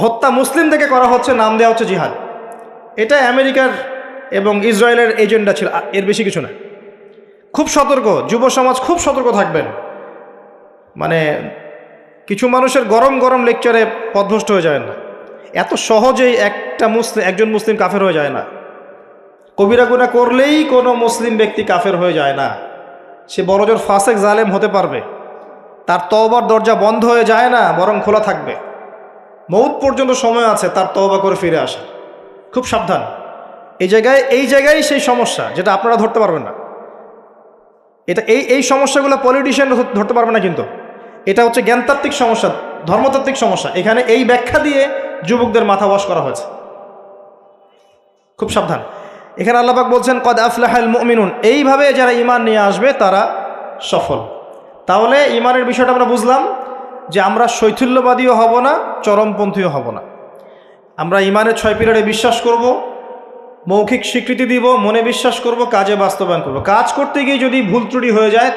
হত্যা মুসলিম থেকে করা হচ্ছে, নাম দেওয়া হচ্ছে জিহাদ। এটা আমেরিকার এবং ইসরায়েলের এজেন্ডা ছিল, এর বেশি কিছু না। খুব সতর্ক, যুব সমাজ খুব সতর্ক থাকবেন। মানে কিছু মানুষের গরম গরম লেকচারে পথভ্রষ্ট হয়ে যায় না। এত সহজেই একজন মুসলিম কাফের হয়ে যায় না। কবিরা গুনাহ করলেই কোনো মুসলিম ব্যক্তি কাফের হয়ে যায় না। সে বড়জোর ফাসেক জালেম হতে পারবে, তার তওবার দরজা বন্ধ হয়ে যায় না, বরং খোলা থাকবে। মৌত পর্যন্ত সময় আছে তার তওবা করে ফিরে আসে। খুব সাবধান। এই জায়গায় সেই সমস্যা যেটা আপনারা ধরতে পারবেন না। এটা এই সমস্যাগুলো পলিটিশিয়ান ধরতে পারবে না, কিন্তু এটা হচ্ছে জ্ঞানতাত্ত্বিক সমস্যা, ধর্মতাত্ত্বিক সমস্যা। এখানে এই ব্যাখ্যা দিয়ে যুবকদের মাথা ওয়াশ করা হয়েছে। খুব সাবধান। এখানে আল্লাহ পাক বলছেন কদ আফলাহাল মুমিনুন, এইভাবে যারা ঈমান নিয়ে আসবে তারা সফল। তাহলে ঈমানের বিষয়টা আমরা বুঝলাম যে আমরা শৈথিল্যবাদীও হব না, চরমপন্থীও হব না। আমরা ঈমানের 6 পিলারে বিশ্বাস করব, মৌখিক স্বীকৃতি দিব, মনে বিশ্বাস করব, কাজে বাস্তবায়ন করব। কাজ করতে গিয়ে যদি ভুল ত্রুটি হয়ে যায়,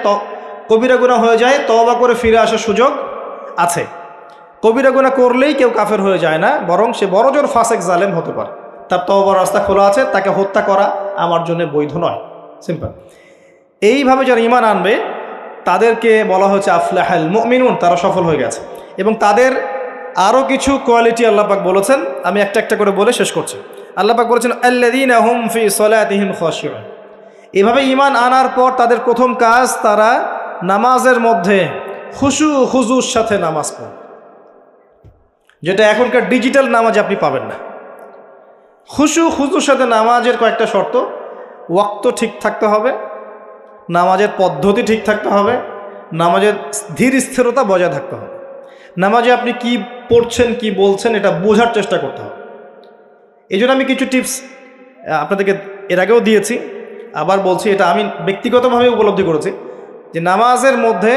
কবিরা গুনাহ হয়ে যায়, তওবা করে ফিরে আসার সুযোগ আছে। কবিরা গুনাহ করলেই কেউ কাফের হয়ে যায় না, বরং সে বড়জোর ফাসেক জালেম হতে পারে। তার তওবার রাস্তা খোলা আছে, তাকে হত্যা করা আমার জন্য বৈধ নয়। সিম্পল। এইভাবে যারা ঈমান আনবে তাদেরকে বলা হচ্ছে আফলাহাল মুমিনুন, তারা সফল হয়ে গেছে। এবং তাদের আরও কিছু কোয়ালিটি আল্লাহ পাক বলেছেন, আমি একটা একটা করে বলে শেষ করছি। আল্লাহ পাক বলেছেন আল্লাযীনা হুম ফি সলাতিহিম খাশিউন। এভাবে ঈমান আনার পর তাদের প্রথম কাজ, তারা নামাজের মধ্যে খুশু খুজুর সাথে নামাজ পড়ে, যেটা এখনকার ডিজিটাল নামাজ আপনি পাবেন না। খুশু খুজুর সাথে নামাজের কয়েকটা শর্ত: ওয়াক্ত ঠিক থাকতে হবে, নামাজের পদ্ধতি ঠিক থাকতে হবে, নামাজের ধীর স্থিরতা বজায় থাকতে হবে, নামাজে আপনি কি পড়ছেন কি বলছেন এটা বোঝার চেষ্টা করতে হবে। এই জন্য আমি কিছু টিপস আপনাদেরকে এর আগেও দিয়েছি, আবার বলছি, এটা আমি ব্যক্তিগতভাবে উপলব্ধি করেছি যে নামাজের মধ্যে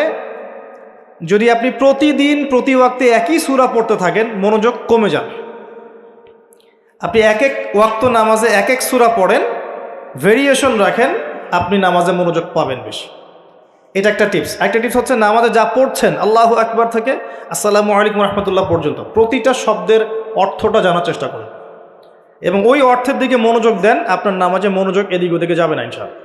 যদি আপনি প্রতিদিন প্রতি ওয়াক্তে একই সূরা পড়তে থাকেন, মনোযোগ কমে যাবে। আপনি এক এক ওয়াক্ত নামাজে এক এক সূরা পড়েন, ভেরিয়েশন রাখেন, আপনি নামাজে মনোযোগ পাবেন বেশি। এটা একটা টিপস। একটা টিপস হচ্ছে নামাজে যা পড়ছেন আল্লাহু আকবার থেকে আসসালামু আলাইকুম রাহমাতুল্লাহ পর্যন্ত প্রতিটা শব্দের অর্থটা জানার চেষ্টা করেন এবং ওই অর্থের দিকে মনোযোগ দেন। আপনার নামাজে মনোযোগ এদিক ওদিকে যাবে না ইনশাআল্লাহ।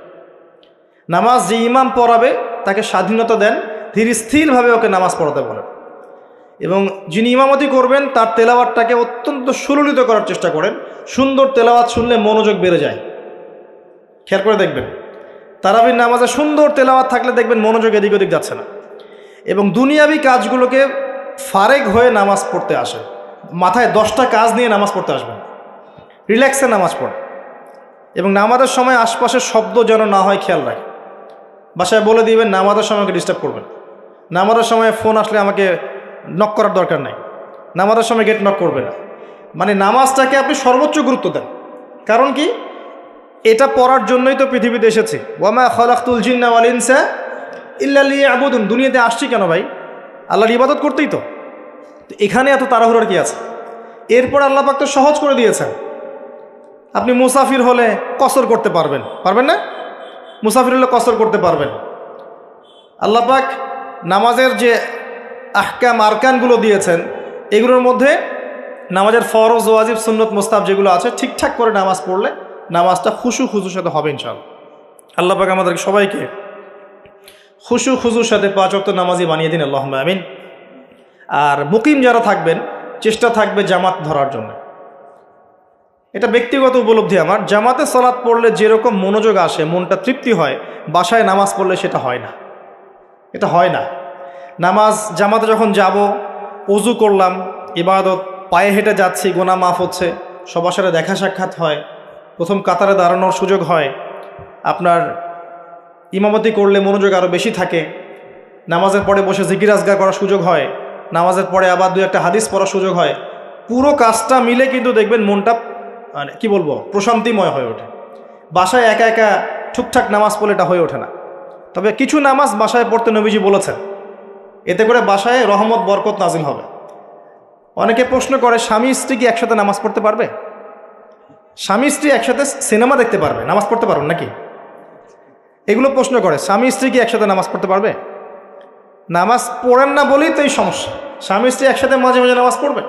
নামাজ যে ইমাম পড়াবে তাকে স্বাধীনতা দেন, ধীর স্থিরভাবে ওকে নামাজ পড়াতে বলেন এবং যিনি ইমামতি করবেন তার তেলাওয়াতটাকে অত্যন্ত সুললিত করার চেষ্টা করেন। সুন্দর তেলাওয়াত শুনলে মনোযোগ বেড়ে যায়। খেয়াল করে দেখবেন, তারাবির নামাজে সুন্দর তেলাওয়াত থাকলে দেখবেন মনোযোগ এদিক ওদিক যাচ্ছে না এবং দুনিয়াবি কাজগুলোকে ফারেক হয়ে নামাজ পড়তে আসে। মাথায় 10টা কাজ নিয়ে নামাজ পড়তে আসবেন, রিল্যাক্সে নামাজ পড়ে এবং নামাজের সময় আশপাশের শব্দ যেন না হয় খেয়াল রাখে। বাসায় বলে দিবেন নামাজের সময় আমাকে ডিস্টার্ব করবেন, নামাজের সময় ফোন আসলে আমাকে নক করার দরকার নাই, নামাজের সময় গেট নক করবে না। মানে নামাজটাকে আপনি সর্বোচ্চ গুরুত্ব দেন। কারণ কি, এটা পড়ার জন্যই তো পৃথিবীতে এসেছি। ওয়ামা খালাকতুল জিন্না ওয়াল ইনসা ইল্লা লিয়াবুদুন। দুনিয়াতে আসছি কেন ভাই? আল্লাহর ইবাদত করতেই তো। এখানে এত তাড়াহুড়োর কি আছে? এরপর আল্লাহ পাক তো সহজ করে দিয়েছেন। আপনি মুসাফির হলে কসর করতে পারবেন, পারবেন না? মুসাফির হলে কসর করতে পারবেন। আল্লাহ পাক নামাজের যে আহকাম আরকানগুলো দিয়েছেন, এগুলোর মধ্যে নামাজের ফরজ ওয়াজিব সুন্নত মুস্তাহাব যেগুলো আছে, ঠিকঠাক করে নামাজ পড়লে নামাজটা খুশু খুজুর সাথে হবে ইনশাআল্লাহ। আল্লাহ পাক আমাদের সবাইকে খুশু খুজুর সাথে 5 ওয়াক্ত নামাজি বানিয়ে দিন, আল্লাহুম্মা আমিন। আর মুকিম যারা থাকবেন, চেষ্টা থাকবে জামাত ধরার জন্য। এটা ব্যক্তিগত উপলব্ধি আমার। জামাতে সালাত পড়লে যেরকম মনোযোগ আসে, মনটা তৃপ্তি হয়, বাসায় নামাজ পড়লে সেটা হয় না। এটা হয় না। নামাজ জামাতে যখন যাব, ওযু করলাম, ইবাদত, পায়ে হেঁটে যাচ্ছি, গুনাহ মাফ হচ্ছে, সবার সাথে দেখা সাক্ষাৎ হয়, প্রথম কাতারে দাঁড়ানোর সুযোগ হয়, আপনার ইমামতি করলে মনোযোগ আরও বেশি থাকে, নামাজের পরে বসে জিকির আজগার করার সুযোগ হয়, নামাজের পরে আবার 2-1টা হাদিস পড়ার সুযোগ হয়। পুরো কাজটা মিলে কিন্তু দেখবেন মনটা মানে কি বলবো, প্রশান্তিময় হয়ে ওঠে। বাসায় একা একা ঠিকঠাক নামাজ পড়লে এটা হয়ে ওঠে না। তবে কিছু নামাজ বাসায় পড়তে নবীজি বলেছেন, এতে করে বাসায় রহমত বরকত নাজিল হবে। অনেকে প্রশ্ন করে, স্বামী স্ত্রী কি একসাথে নামাজ পড়তে পারবে? স্বামী স্ত্রী একসাথে সিনেমা দেখতে পারবে, নামাজ পড়তে পারবেন নাকি? এগুলো প্রশ্ন করে। স্বামী স্ত্রী কি একসাথে নামাজ পড়তে পারবে? নামাজ পড়েন না বলেই তো এই সমস্যা। স্বামী স্ত্রী একসাথে মাঝে মাঝে নামাজ পড়বে,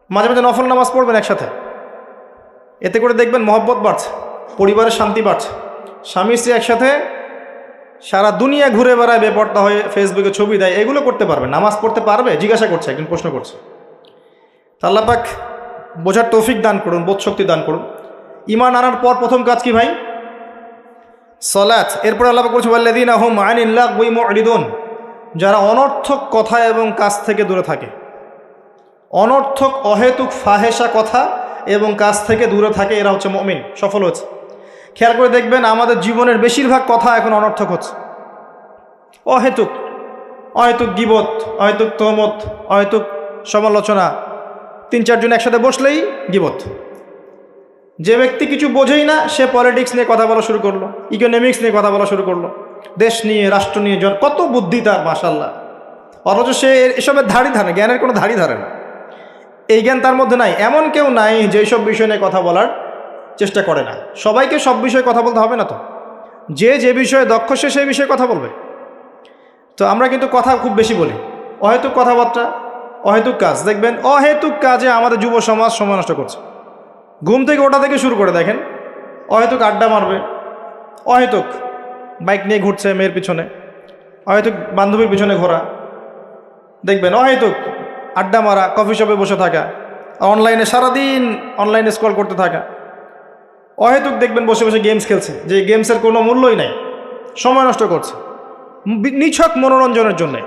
মাঝে মাঝে নফল নামাজ পড়বেন একসাথে। এতে করে দেখবেন মহব্বত বাড়ছে, পরিবারের শান্তি বাড়ছে। স্বামী স্ত্রী একসাথে সারা দুনিয়া ঘুরে বেড়ায়, বেপর্দা হয়ে ফেসবুকে ছবি দেয়, এগুলো করতে পারবে, নামাজ পড়তে পারবে? জিজ্ঞাসা করছে, একজন প্রশ্ন করছে। আল্লাহ পাক বোঝার তৌফিক দান করুন, বোধশক্তি দান করুন। ঈমান আনার পর প্রথম কাজ কি ভাই? সালাত। এরপর আল্লাহ পাক বলছে ওয়াল্লাযীনা হুম আনিল লাগওয়ি মু'রিদুন। যারা অনর্থক কথা এবং কাজ থেকে দূরে থাকে, অনর্থক অহেতুক ফাহেসা কথা এবং কাজ থেকে দূরে থাকে, এরা হচ্ছে মুমিন, সফল হচ্ছে। খেয়াল করে দেখবেন আমাদের জীবনের বেশিরভাগ কথা এখন অনর্থক হচ্ছে, অহেতুক, অহেতুক গীবত, অহেতুক তহমত, অহেতুক সমালোচনা। 3-4 জন একসাথে বসলেই গীবত। যে ব্যক্তি কিছু বোঝেই না সে পলিটিক্স নিয়ে কথা বলা শুরু করলো, ইকোনমিক্স নিয়ে কথা বলা শুরু করলো, দেশ নিয়ে, রাষ্ট্র নিয়ে, কত বুদ্ধি তার, মাশাআল্লাহ। অথচ সে এসবের ধারই ধারে, জ্ঞানের কোনো ধারই ধারে না, এই জ্ঞান তার মধ্যে নাই। এমন কেউ নাই যে সব বিষয় নিয়ে কথা বলার চেষ্টা করে না। সবাইকে সব বিষয়ে কথা বলতে হবে না তো, যে বিষয়ে দক্ষ সে সেই বিষয়ে কথা বলবে। তো আমরা কিন্তু কথা খুব বেশি বলি, অহেতুক কথাবার্তা, অহেতুক কাজ। দেখবেন অহেতুক কাজে আমাদের যুব সমাজ সময় নষ্ট করছে। ঘুম থেকে ওটা থেকে শুরু করে দেখেন, অহেতুক আড্ডা মারবে, অহেতুক বাইক নিয়ে ঘুরছে মেয়ের পিছনে, অহেতুক বান্ধবীর পিছনে ঘোরা, দেখবেন অহেতুক আড্ডা মারা, কফি শপে বসে থাকা, অনলাইনে সারাদিন অনলাইনে স্ক্রল করতে থাকা, অহেতুক দেখবেন বসে বসে গেমস খেলছে, যে গেমসের কোনো মূল্যই নাই, সময় নষ্ট করছে নিছক মনোরঞ্জনের জন্যে।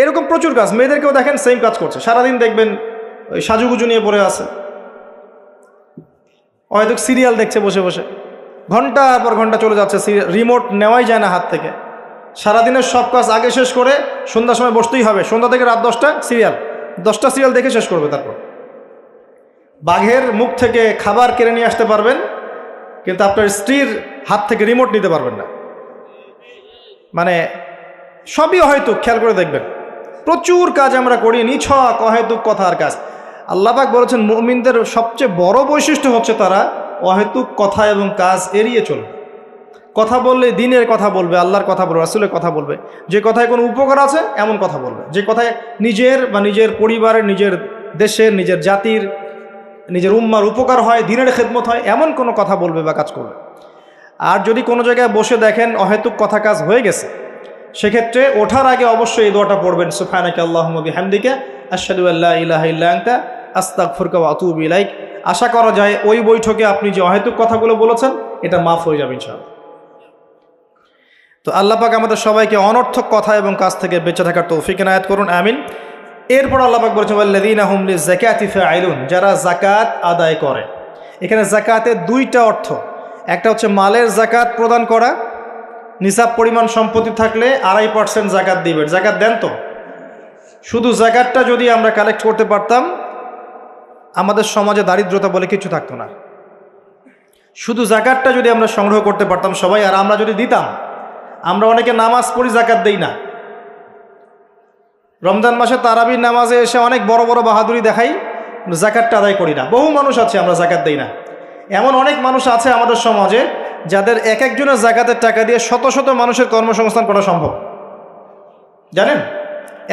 এরকম প্রচুর কাজ, মেয়েদেরকেও দেখেন সেম কাজ করছে, সারাদিন দেখবেন ওই সাজুগুজু নিয়ে পড়ে আছে, অহেতুক সিরিয়াল দেখছে বসে বসে, ঘন্টার পর ঘন্টা চলে যাচ্ছে, রিমোট নেওয়াই যায় না হাত থেকে। সারাদিনের সব কাজ আগে শেষ করে সন্ধ্যার সময় বসতেই হবে, সন্ধ্যা থেকে রাত 10টা সিরিয়াল, 10টা সিরিয়াল দেখে শেষ করবে। তারপর বাঘের মুখ থেকে খাবার কেড়ে নিয়ে আসতে পারবেন, কিন্তু আপনার স্ত্রীর হাত থেকে রিমোট নিতে পারবেন না। মানে সবই অহেতুক। খেয়াল করে দেখবেন প্রচুর কাজ আমরা করি, নিছক অহেতুক কথার কাজ। আল্লাহ পাক বলেছেন মুমিনদের সবচেয়ে বড় বৈশিষ্ট্য হচ্ছে তারা অহেতুক কথা এবং কাজ এড়িয়ে চলবে। কথা বললে দিনের কথা বলবে, আল্লাহর কথা বলবে, রাসূলের কথা বলবে, যে কথায় কোনো উপকার আছে এমন কথা বলবে, যে কথায় নিজের বা নিজের পরিবারের, নিজের দেশের, নিজের জাতির, নিজের উম্মার উপকার হয়, দিনের খেদমত হয়, এমন কোনো কথা বলবে বা কাজ করবে। আর যদি কোনো জায়গায় বসে দেখেন অহেতুক কথা কাজ হয়ে গেছে, সেক্ষেত্রে ওঠার আগে অবশ্যই এই দোয়াটা পড়বেন, সুবহানাকা আল্লাহুম্মা বিহামদিকা আশহাদু আল্লা ইলাহা ইল্লা আনতা আস্তাগফিরুকা ওয়া আতুবু ইলাইক। আশা করা যায় ওই বৈঠকে আপনি যে অহেতুক কথাগুলো বলেছেন এটা মাফ হয়ে যাবে ইনশাআল্লাহ। তো আল্লাহ পাক আমাদের সবাইকে অনর্থক কথা এবং কাজ থেকে বেঁচে থাকার তৌফিক এনায়েত করুন, আমিন। এরপর আল্লাহ পাক বলেছেন ওয়াল্লাযীনা হুম লিযাকাতি ফাঈলুন, যারা যাকাত আদায় করে। এখানে যাকাতের 2টা অর্থ, একটা হচ্ছে মালের যাকাত প্রদান করা, নিসাব পরিমাণ সম্পত্তি থাকলে 2.5% যাকাত দিবেন। যাকাত দেন তো? শুধু যাকাতটা যদি আমরা কালেক্ট করতে পারতাম আমাদের সমাজে দারিদ্রতা বলে কিছু থাকতো না। শুধু যাকাতটা যদি আমরা সংগ্রহ করতে পারতাম সবাই, আর আমরা যদি দিতাম। আমরা অনেকে নামাজ পড়ি, যাকাত দেই না। রমজান মাসে তারাবির নামাজে এসে অনেক বড় বড় বাহাদুরি দেখাই, যাকাতটা আদায় করি না। বহু মানুষ আছে আমরা যাকাত দেই না। এমন অনেক মানুষ আছে আমাদের সমাজে যাদের এক একজনের যাকাতের টাকা দিয়ে শত শত মানুষের কর্মসংস্থান করা সম্ভব, জানেন?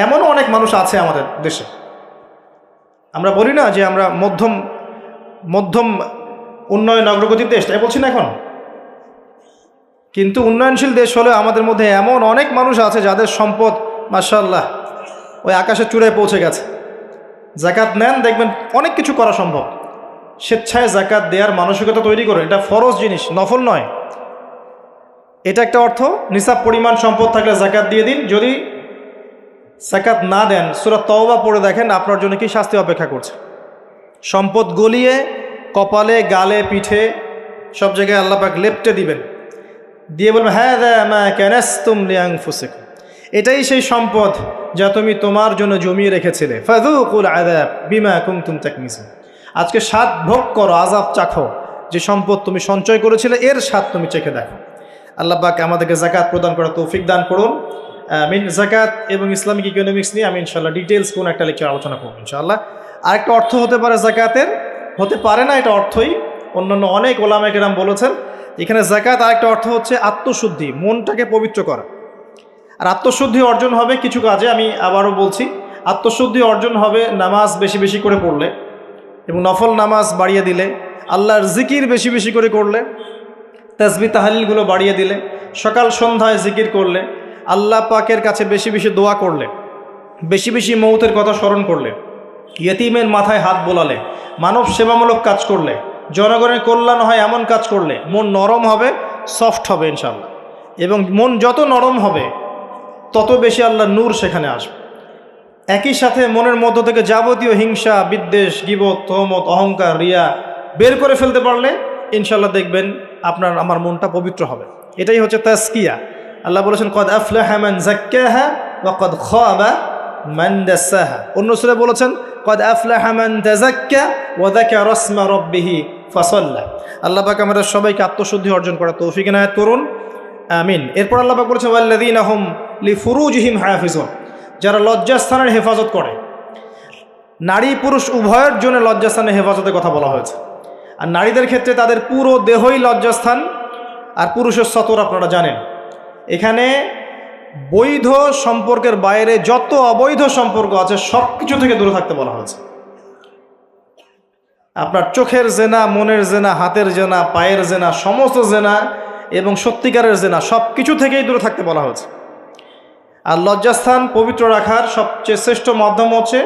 এমনও অনেক মানুষ আছে আমাদের দেশে। আমরা বলি না যে আমরা মধ্যম উন্নয়ন অগ্রগতির দেশ, তাই বলছি না এখন, কিন্তু উন্নয়নশীল দেশ হলে আমাদের মধ্যে এমন অনেক মানুষ আছে যাদের সম্পদ মাশাআল্লাহ ওই আকাশের চূড়ায় পৌঁছে গেছে। যাকাত নেন, দেখবেন অনেক কিছু করা সম্ভব। স্বেচ্ছায় যাকাত দেওয়ার মানসিকতা তৈরি করে, এটা ফরজ জিনিস, নফল নয়। এটা একটা অর্থ। নিসাব পরিমাণ সম্পদ থাকলে যাকাত দিয়ে দিন। যদি যাকাত না দেন, সূরা তাওবা পড়ে দেখেন আপনার জন্য কি শাস্তি অপেক্ষা করছে। সম্পদ গলিয়ে কপালে, গালে, পিঠে সব জায়গায় আল্লাহ পাক লেপটে দিবেন, দিয়ে বলবেন হাযা মা কানাসতুম লিআনফুসিকুম, এটাই সেই সম্পদ যা তুমি তোমার জন্য জমিয়ে রেখেছিলে। ফাযুকুল আযাব বিমা কুনতুম তাকনিসুন, আজকে স্বাদ ভোগ করো, আযাব চাখো, যে সম্পদ তুমি সঞ্চয় করেছিলে এর স্বাদ তুমি চেখে দেখো। আল্লাহ পাক আমাদেরকে যাকাত প্রদান করার তৌফিক দান করুন, আমিন। যাকাত এবং ইসলামিক ইকোনমিক্স নিয়ে আমি ইনশাআল্লাহ ডিটেলস কোন একটা লেকচার আলোচনা করব ইনশাআল্লাহ। আরেকটা অর্থ হতে পারে যাকাতের, হতে পারে না এটা অর্থই অন্যান্য অনেক ওলামায়ে কেরাম বলেছেন। এখানে যাকাত আরেকটা অর্থ হচ্ছে আত্মশুদ্ধি, মনটাকে পবিত্র করা। আর আত্মশুদ্ধি অর্জন হবে কিছু কাজে, আমি আবারও বলছি, আত্মশুদ্ধি অর্জন হবে নামাজ বেশি বেশি করে পড়লে এবং নফল নামাজ বাড়িয়ে দিলে, আল্লাহর জিকির বেশি বেশি করে করলে, তাসবিহ তাহলিলগুলো বাড়িয়ে দিলে, সকাল সন্ধ্যায় জিকির করলে, আল্লাহ পাকের কাছে বেশি বেশি দোয়া করলে, বেশি বেশি মৌতের কথা স্মরণ করলে, ইয়েতিমের মাথায় হাত বোলালে, মানব সেবামূলক কাজ করলে, জনগণের কল্যাণ হয় এমন কাজ করলে মন নরম হবে, সফট হবে ইনশাআল্লাহ। এবং মন যত নরম হবে তত বেশি আল্লাহর নূর সেখানে আসবে। একই সাথে মনের মধ্য থেকে যাবতীয় হিংসা, বিদ্বেষ, গীবত, তহমত, অহংকার, রিয়া বের করে ফেলতে পারলে ইনশাআল্লাহ দেখবেন আপনার আমার মনটা পবিত্র হবে। এটাই হচ্ছে তাজকিয়া। আল্লাহ বলেছেন কদ আফলাহা মান যাক্কাহা ওয়া কদ খাবা মান দাসাহা। অন্য সূরা বলেছেন কদ আফলাহা মান তাযাক্কা ওয়া যাকারা ইসমা রাব্বিহি ফাসাল্লা। আল্লাহ পাক আমাদের সবাইকে আত্মশুদ্ধি অর্জন করার তৌফিক এনায়েত করুন, আমিন। এরপর আল্লাহ পাক বলেছেন ওয়াল্লাযীনা হুম লিফুরুজিহিম হাফিজুন, যারা লজ্জাস্থানের হেফাজত করে। নারী পুরুষ উভয়ের জন্য লজ্জাস্থানের হেফাজতের কথা বলা হয়েছে। আর নারীদের ক্ষেত্রে তাদের পুরো দেহই লজ্জাস্থান, আর পুরুষের সতর আপনারা জানেন। এখানে বৈধ সম্পর্কের বাইরে যত অবৈধ সম্পর্ক আছে সব কিছু থেকে দূরে থাকতে বলা হয়েছে। আপনার চোখের জেনা, মনের জেনা, হাতের জেনা, পায়ের জেনা, সমস্ত জেনা এবং সত্যিকারের জেনা সব কিছু থেকেই দূরে থাকতে বলা হয়েছে। আর লজ্জাস্থান পবিত্র রাখার সবচেয়ে শ্রেষ্ঠ মাধ্যম হচ্ছে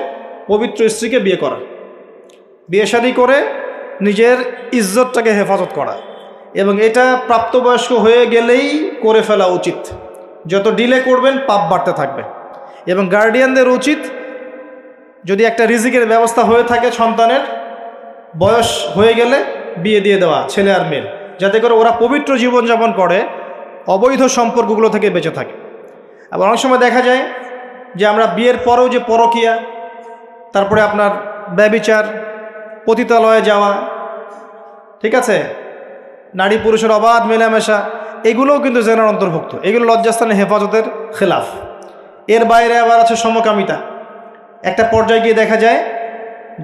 পবিত্র স্ত্রীকে বিয়ে করা, বিয়ে শাদী করে নিজের ইজ্জতটাকে হেফাজত করা। এবং এটা প্রাপ্তবয়স্ক হয়ে গেলেই করে ফেলা উচিত। যত ডিলে করবেন পাপ বাড়তে থাকবে। এবং গার্ডিয়ানদের উচিত, যদি একটা রিজিকের ব্যবস্থা হয়ে থাকে সন্তানের, বয়স হয়ে গেলে বিয়ে দিয়ে দেওয়া ছেলে আর মেয়ের, যাতে করে ওরা পবিত্র জীবনযাপন করে, অবৈধ সম্পর্কগুলো থেকে বেঁচে থাকে। আবার অনেক সময় দেখা যায় যে আমরা বিয়ের পরেও যে পরকীয়া, তারপরে আপনার ব্যভিচার, পতিতালয়ে যাওয়া, ঠিক আছে, নারী পুরুষের অবাধ মেলামেশা, এগুলোও কিন্তু জেনার অন্তর্ভুক্ত। এগুলো লজ্জাস্থানের হেফাজতের খেলাফ। এর বাইরে আবার আছে সমকামিতা। একটা পর্যায়ে গিয়ে দেখা যায়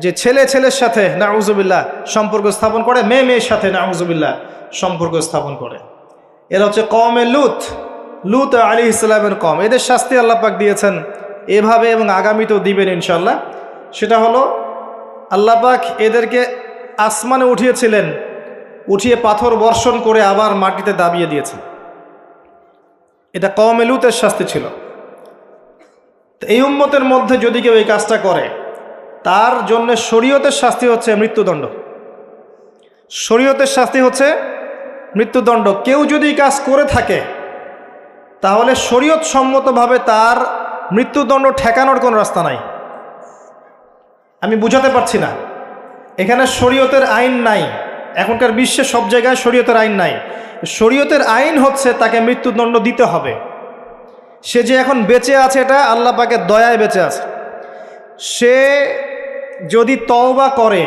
যে ছেলে ছেলের সাথে নাউজুবিল্লাহ সম্পর্ক স্থাপন করে, মেয়ে মেয়ের সাথে নাউজুবিল্লাহ সম্পর্ক স্থাপন করে। এরা হচ্ছে কওমে লুত, লুত আলাইহিস সালামের কওম। এদের শাস্তি আল্লাহ পাক দিয়েছেন এভাবে, এবং আগামীতেও দিবেন ইনশাআল্লাহ। সেটা হলো আল্লাহ পাক এদেরকে আসমানে উঠিয়েছিলেন, উঠিয়ে পাথর বর্ষণ করে আবার মাটিতে দাবিয়ে দিয়েছেন। এটা কওমে লুতের শাস্তি ছিল। এই উম্মতের মধ্যে যদি কেউ এই কাজটা করে, তার জন্য শরীয়তের শাস্তি হচ্ছে মৃত্যুদণ্ড। শরীয়তের শাস্তি হচ্ছে মৃত্যুদণ্ড। কেউ যদি কাজ করে থাকে তাহলে শরীয়ত সম্মতভাবে তার মৃত্যুদণ্ড ঠেকানোর কোনো রাস্তা নাই। আমি বুঝাতে পারছি না। এখানে শরীয়তের আইন নাই। এখনকার বিশ্বে সব জায়গায় শরীয়তের আইন নাই। শরীয়তের আইন হচ্ছে তাকে মৃত্যুদণ্ড দিতে হবে। সে যে এখন বেঁচে আছে, এটা আল্লাহ পাকের দয়ায় বেঁচে আছে। সে যদি তওবা করে,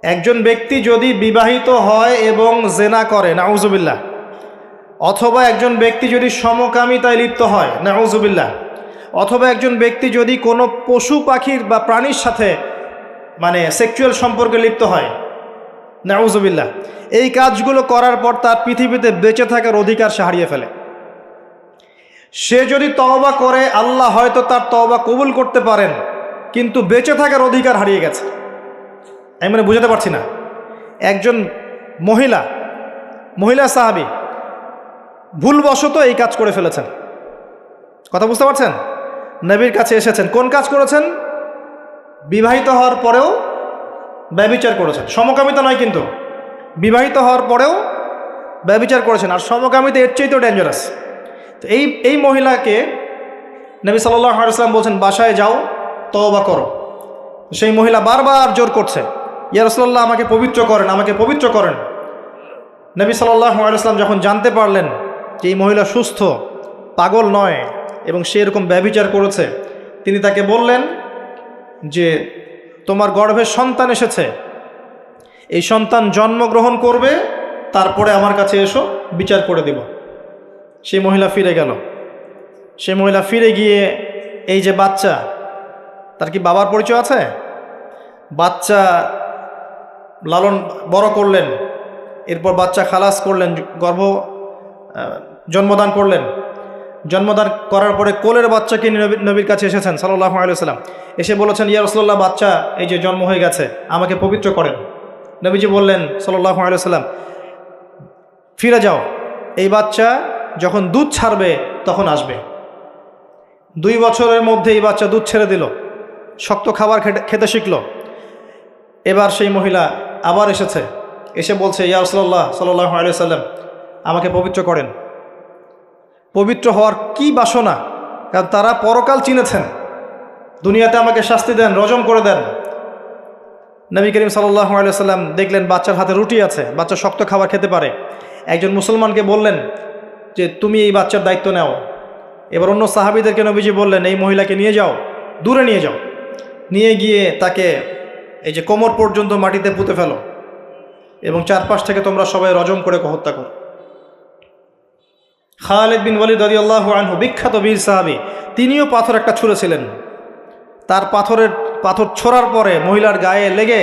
একজন ব্যক্তি যদি বিবাহিত হয় এবং জেনা করে, নাউজুবিল্লাহ, অথবা একজন ব্যক্তি যদি সমকামিতায় লিপ্ত হয়, নাউজুবিল্লাহ, অথবা একজন ব্যক্তি যদি কোনো পশু পাখির বা প্রাণীর সাথে মানে সেক্সুয়াল সম্পর্কে লিপ্ত হয়, নাউজুবিল্লাহ, এই কাজগুলো করার পর তার পৃথিবীতে বেঁচে থাকার অধিকার সে হারিয়ে ফেলে। সে যদি তওবা করে, আল্লাহ হয়তো তার তওবা কবুল করতে পারেন, কিন্তু বেঁচে থাকার অধিকার হারিয়ে গেছে। আমি মানে বুঝাতে পারছি না। একজন মহিলা সাহাবী ভুলবশত এই কাজ করে ফেলেছেন। কথা বুঝতে পারছেন? নবীর কাছে এসেছেন, কোন কাজ করেছেন? বিবাহিত হওয়ার পরেও ব্যভিচার করেছেন। সমকামিতা নয়, কিন্তু বিবাহিত হওয়ার পরেও ব্যভিচার করেছেন। আর সমকামিতা এর চেয়েও ডেঞ্জারাস। তো এই মহিলাকে নবী সাল্লাল্লাহু আলাইহি ওয়াসাল্লাম বলছেন, বাসায় যাও, তওবা করো। সেই মহিলা বারবার জোর করছে, ইয়া রাসূলুল্লাহ, আমাকে পবিত্র করেন, আমাকে পবিত্র করেন। নবী সাল্লাল্লাহু আলাইহি ওয়াসাল্লাম যখন জানতে পারলেন যে এই মহিলা সুস্থ, পাগল নয়, এবং সে এরকম ব্যভিচার করেছে, তিনি তাকে বললেন যে তোমার গর্ভে সন্তান এসেছে, এই সন্তান জন্মগ্রহণ করবে, তারপরে আমার কাছে এসো, বিচার করে দিব। সেই মহিলা ফিরে গেল। সে মহিলা ফিরে গিয়ে এই যে বাচ্চা, তার কি বাবার পরিচয় আছে? বাচ্চা লালন বড় করলেন, এরপর বাচ্চা খালাস করলেন, জন্মদান করলেন। জন্মদান করার পরে কোলের বাচ্চাকে নবীর কাছে এসেছেন সাল্লাল্লাহু আলাইহি ওয়াসাল্লাম। এসে বলেছেন, ইয়া রাসূলুল্লাহ, বাচ্চা এই যে জন্ম হয়ে গেছে, আমাকে পবিত্র করেন। নবীজি বললেন সাল্লাল্লাহু আলাইহি ওয়াসাল্লাম, ফিরে যাও, এই বাচ্চা যখন দুধ ছাড়বে তখন আসবে। 2 বছরের মধ্যে এই বাচ্চা দুধ ছেড়ে দিল, শক্ত খাবার খেতে শিখল। এবার সেই মহিলা আবার এসেছে, এসে বলছে, ইয়া রাসূলুল্লাহ সাল্লাল্লাহু আলাইহি ওয়াসাল্লাম, আমাকে পবিত্র করেন। পবিত্র হওয়ার কি বাসনা, কারণ তারা পরকাল চিনেছেন। দুনিয়াতে আমাকে শাস্তি দেন, রজম করে দেন। নবী করিম সাল্লাল্লাহু আলাইহি ওয়াসাল্লাম দেখলেন বাচ্চার হাতে রুটি আছে, বাচ্চা শক্ত খাবার খেতে পারে। একজন মুসলমানকে বললেন যে তুমি এই বাচ্চার দায়িত্ব নাও। এবার অন্য সাহাবীদেরকে নবীজি বললেন এই মহিলাকে নিয়ে যাও, দূরে নিয়ে যাও, নিয়ে গিয়ে তাকে এই যে কোমর পর্যন্ত মাটিতে পুঁতে ফেলো এবং চারপাশ থেকে তোমরা সবাই রজম করে হত্যা করো। খালিদ বিন ওয়ালিদ রাদিয়াল্লাহু আনহু, বিখ্যাত বীর সাহাবী, তিনিও পাথর একটা ছুঁড়েছিলেন। তার পাথর ছোড়ার পরে মহিলার গায়ে লেগে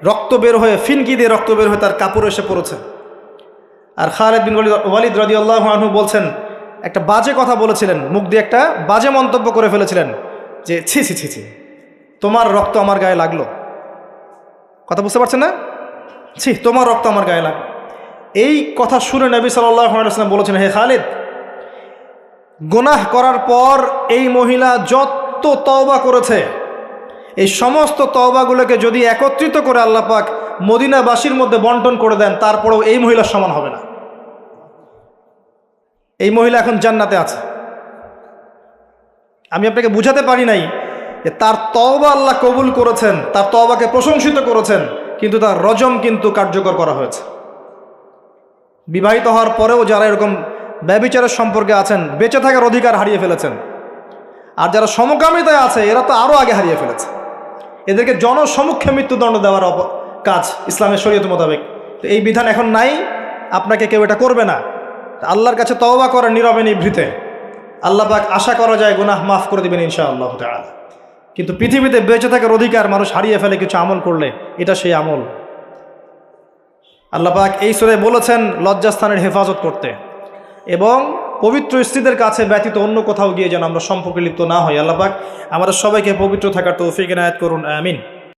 রক্ত বের হয়ে, ফিনকি দিয়ে রক্ত বের হয়ে তার কাপড় এসে পড়েছে। আর খালিদ বিন ওয়ালিদ রাদিয়াল্লাহু আনহু বলছেন একটা বাজে কথা বলেছিলেন, মুখ দিয়ে একটা বাজে মন্তব্য করে ফেলেছিলেন যে ছি ছি ছি ছি, তোমার রক্ত আমার গায়ে লাগলো। কথা বুঝতে পারছেন না? ছি, তোমার রক্ত আমার গায়ে লাগলো। এই কথা শুনে নবী সাল্লাল্লাহু আলাইহি ওয়াসাল্লাম বলেছেন, হে খালিদ, গুনাহ করার পর এই মহিলা যত তওবা করেছে, এই সমস্ত তওবাগুলোকে যদি একত্রিত করে আল্লাহ পাক মদিনাবাসীর মধ্যে বন্টন করে দেন, তারপরেও এই মহিলার সমান হবে না। এই মহিলা এখন জান্নাতে আছে। আমি আপনাকে বুঝাতে পারি নাই যে তার তওবা আল্লাহ কবুল করেছেন, তার তওবাকে প্রশংসিত করেছেন, কিন্তু তার রজম কিন্তু কার্যকর করা হয়েছে। বিবাহিত হওয়ার পরেও যারা এরকম ব্যভিচারের সম্পর্কে আছেন, বেঁচে থাকার অধিকার হারিয়ে ফেলেছেন। আর যারা সমকামিতায় আছে, এরা তো আরও আগে হারিয়ে ফেলেছে। এদেরকে জনসমক্ষে মৃত্যুদণ্ড দেওয়ার কাজ ইসলামের শরীয়ত মোতাবেক। তো এই বিধান এখন নাই, আপনাকে কেউ এটা করবে না। আল্লাহর কাছে তওবা করেন নীরবে নিভৃতে, আল্লাহ পাক আশা করা যায় গুনাহ মাফ করে দিবেন ইনশাআল্লাহ তাআলা। কিন্তু পৃথিবীতে বেঁচে থাকার অধিকার মানুষ হারিয়ে ফেলে কিছু আমল করলে, এটা সেই আমল। আল্লাহ পাক এই সূরায় বলেছেন লজ্জাস্থানের হেফাজত করতে এবং পবিত্র স্ত্রীদের কাছে ব্যতীত অন্য কোথাও গিয়ে যেন আমরা সম্পর্কে লিপ্ত না হই। আল্লাহ পাক আমাদের সবাইকে পবিত্র থাকার তৌফিক এনায়েত করুন, আমিন।